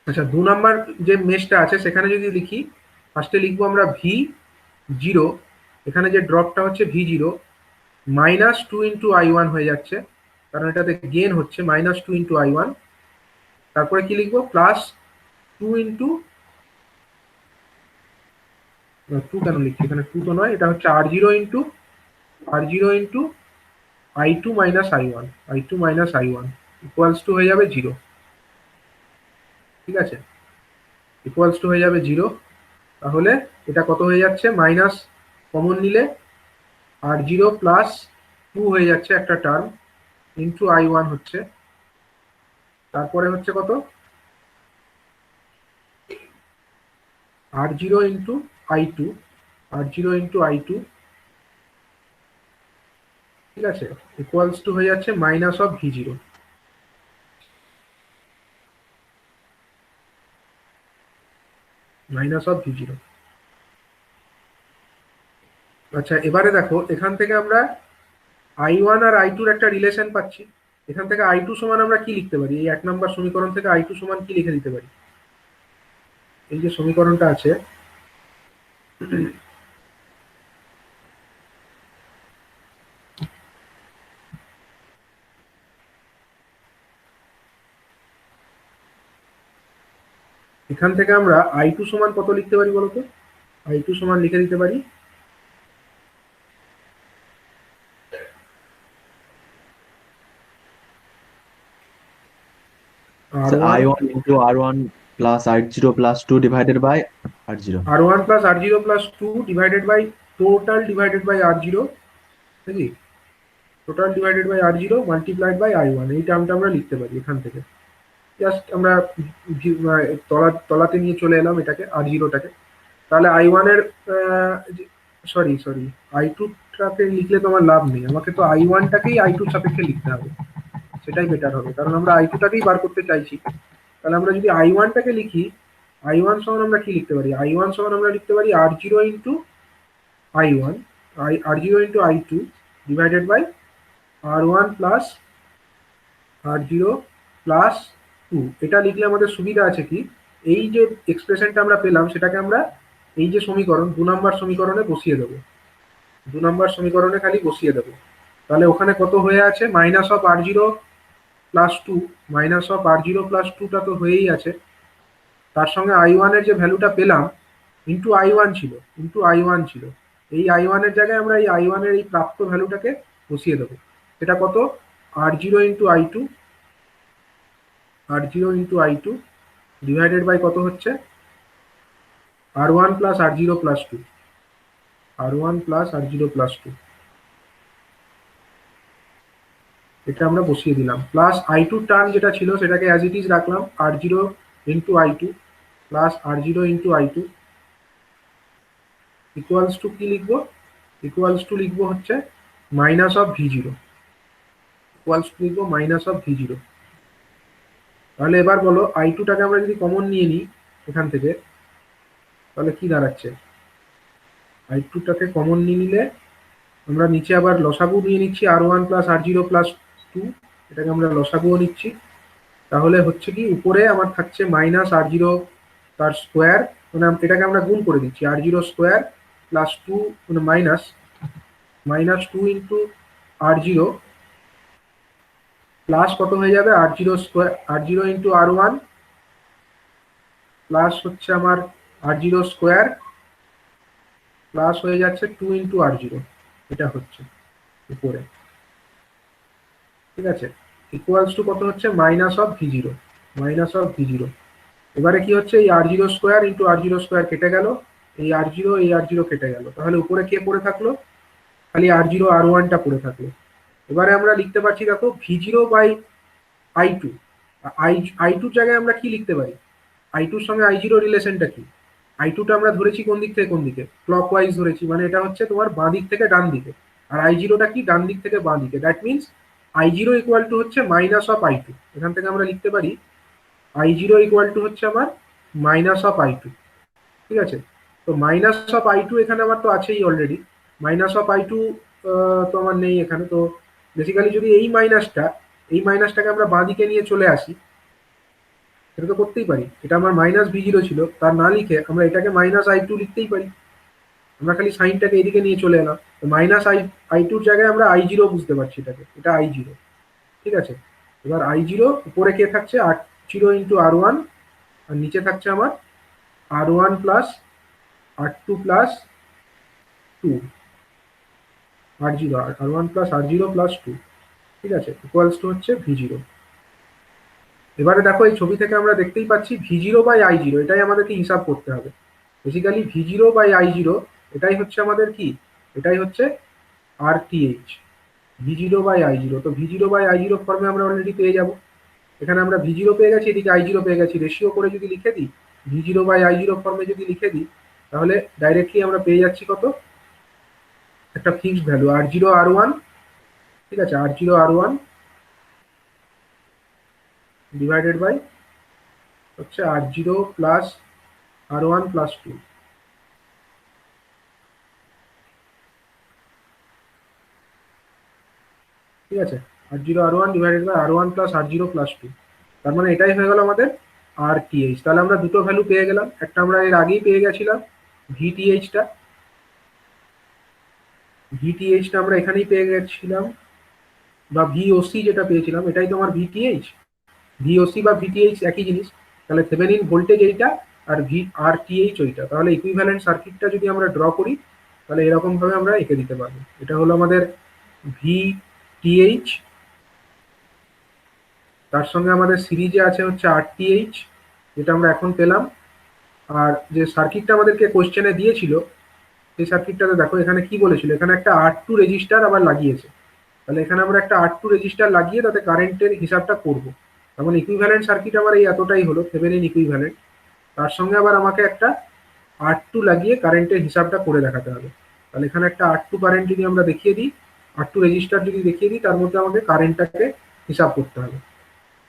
আচ্ছা, 2 নাম্বার যে মেশটা আছে সেখানে যদি লিখি, ফার্স্টে লিখবো আমরা V0, এখানে যে ড্রপটা হচ্ছে V0 -2 × I1 হয়ে যাচ্ছে, কারণ এটাতে গেন হচ্ছে -2 × I1। তারপরে কি লিখবো, +2 × 2 কেন লিখছি এখানে, 2 তো নয়, এটা হচ্ছে R0 × I2 - I1, equals to হয়ে যাবে 0। ঠিক আছে, ইকুয়ালস টু হয়ে যাবে 0। তাহলে এটা কত হয়ে যাচ্ছে, মাইনাস কমন নিলে R0 +2 হয়ে যাচ্ছে একটা টার্ম, ইন্টু I1 হচ্ছে, তারপরে হচ্ছে কত, R0 × I2, ঠিক আছে, ইকুয়ালস টু হয়ে যাচ্ছে -V0। আচ্ছা, এবারে দেখো এখান থেকে আমরা I1 আর I2 এর একটা রিলেশন পাচ্ছি। এখান থেকে I2 সমান আমরা কি লিখতে পারি, এই 1 নম্বর সমীকরণ থেকে I2 সমান কি লিখে দিতে পারি, এই যে সমীকরণটা আছে, এখান থেকে আমরা I2 সমান কত লিখতে পারি বলতো, I2 সমান লিখে দিতে পারি R1 I1 into R1 plus R0 plus 2 divided by R0. R1 + R0 + 2 divided by total divided by R0, নাকি total divided by R0 multiplied by I1, এই টার্মটা আমরা লিখতে পারি এখান থেকে। জাস্ট আমরা তলাতে নিয়ে চলে এলাম এটাকে, R0টাকে। তাহলে I1 এর সরি I2টাকে লিখলে তো আমার লাভ নেই, আমাকে তো I1টাকেই I2 সাপেক্ষে লিখতে হবে, সেটাই বেটার হবে, কারণ আমরা I2টাকেই বার করতে চাইছি। তাহলে আমরা যদি I1টাকে লিখি, I1 সমান আমরা কি লিখতে পারি, I1 সমান আমরা লিখতে পারি R0 × I1, R0 × I2 divided by R1 + R0 + 2। এটা লিখলে আমাদের সুবিধা আছে কি, এই যে এক্সপ্রেশনটা আমরা পেলাম সেটাকে আমরা এই যে সমীকরণ 2 নম্বর সমীকরণে বসিয়ে দেবো, 2 নম্বর সমীকরণে খালি বসিয়ে দেবো। তাহলে ওখানে কত হয়ে আছে, -R0 + 2, -R0 + 2টা তো হয়েই আছে, তার সঙ্গে I1 এর যে ভ্যালুটা পেলাম ইন্টু I1 ছিল, এই I1 এর জায়গায় আমরা এই I1 এর এই প্রাপ্ত ভ্যালুটাকে বসিয়ে দেবো। সেটা কত, R0 × I2 ডিভাইডেড বাই কত হচ্ছে, R1 + R0 + 2, এটা আমরা বসিয়ে দিলাম, প্লাস I2 টার্ম যেটা ছিল সেটাকে অ্যাজ ইট ইজ রাখলাম, R0 × I2 plus R0 × I2 equals to কি লিখবো, ইকুয়ালস টু লিখবো হচ্ছে -V0, তাহলে এবার বলো I2টাকে আমরা যদি কমন নিয়ে নিই এখান থেকে, তাহলে কি দাঁড়াচ্ছে, I2টাকে কমন নিয়ে নিলে আমরা নিচে আবার লসাগু নিয়ে নিচ্ছি, R1 + R0 + 2, এটাকে আমরা লসাগুও নিচ্ছি। তাহলে হচ্ছে কি, উপরে আমার থাকছে -R0 তার স্কোয়ার, মানে এটাকে আমরা গুণ করে দিচ্ছি, R0 স্কোয়ার + 2 মানে -2 × R0 প্লাস কত হয়ে যাবে, R0 square, R0 × R1 plus হচ্ছে আমার R0 স্কোয়ার প্লাস হয়ে যাচ্ছে 2 × R0, এটা হচ্ছে উপরে, ঠিক আছে, ইকুয়ালস টু কত হচ্ছে, -V0। এবারে কি হচ্ছে, এই R0 স্কোয়ার × R0 স্কোয়ার কেটে গেল, এই R0 কেটে গেল, তাহলে উপরে কে পড়ে থাকলো, খালি R0 R1টা পড়ে থাকলো। এবারে আমরা লিখতে পারছি দেখো V0 বাই I2, I2 জায়গায় আমরা কি লিখতে পারি, I2 এর সঙ্গে I0 রিলেশনটা কি, I2টা আমরা ধরেছি কোন দিক থেকে কোন দিকে, ক্লকওয়াইজ ধরেছি, মানে এটা হচ্ছে তোমার বাঁ দিক থেকে ডান দিকে, আর I0টা কি ডান দিক থেকে বাঁ দিকে, that means I0 equal to হচ্ছে -I2। এখান থেকে আমরা লিখতে পারি I0 ইকুয়াল টু হচ্ছে আমার -I2, ঠিক আছে। তো -I2 এখানে আমার তো আছেই অলরেডি, -I2 তো আমার নেই এখানে, তো বেসিক্যালি যদি এই মাইনাসটাকে আমরা বাঁ দিকে নিয়ে চলে আসি, এটা তো করতেই পারি। এটা আমার মাইনাস ভি জিরো ছিল, তার না লিখে আমরা এটাকে মাইনাস আই টু লিখতেই পারি। আমরা খালি সাইনটাকে এদিকে নিয়ে চলে এলাম, মাইনাস আই টুর জায়গায় আমরা আই জিরো বুঝতে পারছি এটাকে, এটা আই জিরো। ঠিক আছে, এবার আই জিরো উপরে কে থাকছে, R zero into R one, আর নিচে থাকছে আমার R one plus R two plus two, R zero, R one plus R zero plus two. ঠিক আছে, ইকুয়ালস টু হচ্ছে ভি জিরো। এবারে দেখো এই ছবি থেকে আমরা দেখতেই পাচ্ছি V zero by I zero, এটাই আমাদেরকে হিসাব করতে হবে। Basically V zero by I zero এটাই হচ্ছে আমাদের কি, এটাই হচ্ছে R T H, V zero by I zero. তো V zero by I zero ফর্মে আমরা অলরেডি পেয়ে যাব। এখানে আমরা ভি জিরো পেয়ে গেছি, এদিকে আই জিরো পেয়ে গেছি, রেশিও করে যদি লিখে দিই, V zero by I zero ফর্মে যদি লিখে দিই, তাহলে ডাইরেক্টলি আমরা পেয়ে যাচ্ছি কত, একটা fixed value R zero R one. ঠিক আছে, R zero R one divided by হচ্ছে R zero plus R one plus two. ঠিক আছে, R zero R one divided by R one plus R zero plus two. তার মানে এটাই হয়ে গেল আমাদের আর টিএইচ। তাহলে আমরা দুটো ভ্যালু পেয়ে গেলাম, একটা আমরা এর আগেই পেয়ে গেছিলাম ভিটিএইচটা, ভিটিএইচটা আমরা এখানেই পেয়ে গেছিলাম, বা ভিওসি যেটা পেয়েছিলাম এটাই তোমার ভিটিএইচ। ভিওসি বা ভিটিএইচ একই জিনিস। তাহলে থেভেনিন ভোল্টেজ এইটা, আর ভি আর টিএইচ ওইটা। তাহলে ইকুইভ্যালেন্ট সার্কিটটা যদি আমরা ড্র করি, তাহলে এরকম ভাবে আমরা এঁকে দিতে পারবো। এটা হলো আমাদের ভিটিএইচ, তার সঙ্গে আমাদের সিরিজে আছে হচ্ছে আরটিএইচ, যেটা আমরা এখন পেলাম। আর যে সার্কিটটা আমাদেরকে কোশ্চেনে দিয়েছিল, সেই সার্কিটটাতে দেখো এখানে কি বলেছিল, এখানে একটা আর টু রেজিস্টার আবার লাগিয়েছে। তাহলে এখানে আমরা একটা আর টু রেজিস্টার লাগিয়ে তাতে কারেন্টের হিসাবটা করব। তখন ইকুইভ্যালেন্ট সার্কিট আমার এই এতটাই হলো, থেভেনিন ইকুইভ্যালেন্ট। তার সঙ্গে আবার আমাকে একটা আর টু লাগিয়ে কারেন্টের হিসাবটা করে দেখাতে হবে। তাহলে এখানে একটা আর টু কারেন্ট যদি আমরা দেখিয়ে দিই, আর টু রেজিস্টার যদি দেখিয়ে দিই, তার মধ্যে আমাকে কারেন্টটাকে হিসাব করতে হবে।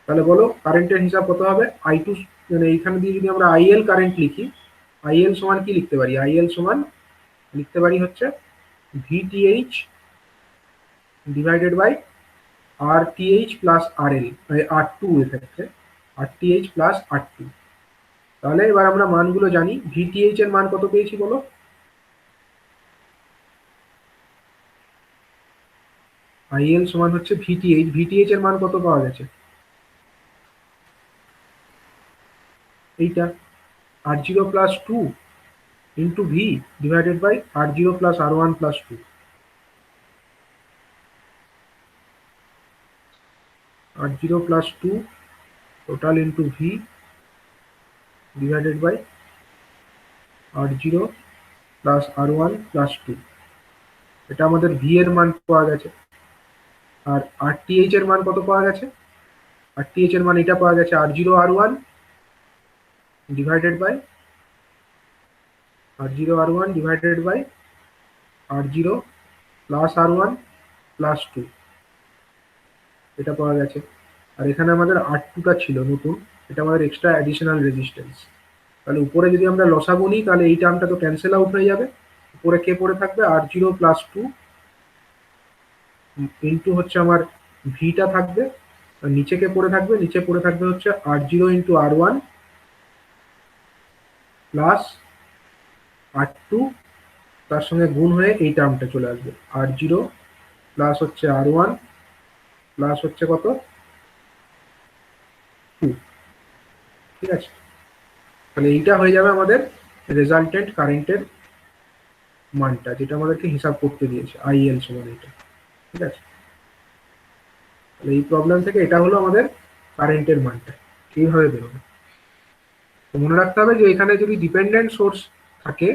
তাহলে বলো কারেন্টের হিসাব কত হবে, আই টু, মানে এইখানে দিয়ে যদি আমরা আইএল কারেন্ট লিখি, আইএল সমান কি লিখতে পারি, আইএল সমান লিখতে পারি হচ্ছে VTH divided by R TH plus R L, R two এক্ষেত্রে R TH plus R two. তাহলে এবার আমরা মানগুলো জানি, ভিটিএইচ এর মান কত পেয়েছি বলো, আইএল সমান হচ্ছে ভিটিএইচ, ভিটিএইচ এর মান কত পাওয়া গেছে, এইটা R zero plus two into V divided by R zero plus R one plus two. R zero plus two total into V divided by R zero plus R one plus two. এটা আমাদের V এর মান পাওয়া গেছে। আর আর TH এর মান কত পাওয়া গেছে, আর টিএইচ এর মান এটা পাওয়া গেছে R zero R one divided by R zero R one divided by R zero plus R one plus two, এটা পাওয়া গেছে। আর এখানে আমাদের আর টুটা ছিল নতুন, এটা আমাদের এক্সট্রা অ্যাডিশনাল রেজিস্ট্যান্স। তাহলে উপরে যদি আমরা লসাগু নিই, তাহলে এই টার্মটা তো ক্যান্সেল আউট হয়ে যাবে, উপরে কে পড়ে থাকবে আর জিরো প্লাস টু ইন্টু হচ্ছে আমার ভিটা থাকবে, আর নিচে কে পড়ে থাকবে, নিচে পড়ে থাকবে হচ্ছে R zero into R one plus R two, তার সঙ্গে গুণ হয়ে এই টার্মটা চলে আসবে আর জিরো প্লাস হচ্ছে আর ওয়ান প্লাস হচ্ছে কত টু। ঠিক আছে, তাহলে এইটা হয়ে যাবে আমাদের রেজাল্টেন্ট কারেন্টের মানটা, যেটা আমাদেরকে হিসাব করতে দিয়েছে আইএল সমান এটা। ঠিক আছে, তাহলে এই প্রবলেম থেকে এটা হলো আমাদের কারেন্টের মানটা, এইভাবে বেরোবে। তো মনে রাখতে হবে যে এখানে যদি ডিপেন্ডেন্ট সোর্স থাকে,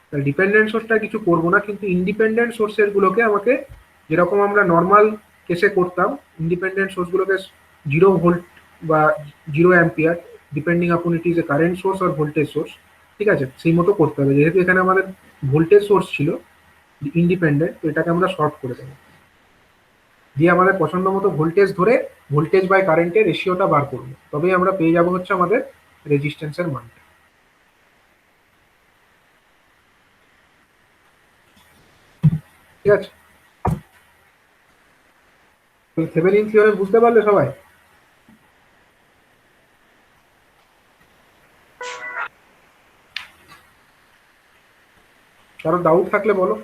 তাহলে ডিপেন্ডেন্ট সোর্সটা কিছু করবো না, কিন্তু ইন্ডিপেন্ডেন্ট সোর্সের গুলোকে আমাকে, যেরকম আমরা নর্মাল কেসে করতাম, ইন্ডিপেন্ডেন্ট সোর্সগুলোকে 0 ভোল্ট বা 0 ampere, depending upon it is a current source আর ভোল্টেজ সোর্স। ঠিক আছে, সেই মতো করতে হবে। যেহেতু এখানে আমাদের ভোল্টেজ সোর্স ছিল ইন্ডিপেন্ডেন্ট, তো এটাকে আমরা শর্ট করে দেবো, দিয়ে আমাদের পছন্দ মতো ভোল্টেজ ধরে ভোল্টেজ বাই কারেন্টের রেশিওটা বার করবো, তবেই আমরা পেয়ে যাবো হচ্ছে আমাদের রেজিস্ট্যান্সের মানটা। ঠিক আছে, থেভেনিন থিওরেম বুঝতে পারলে সবাই? কারো ডাউট থাকলে বলো।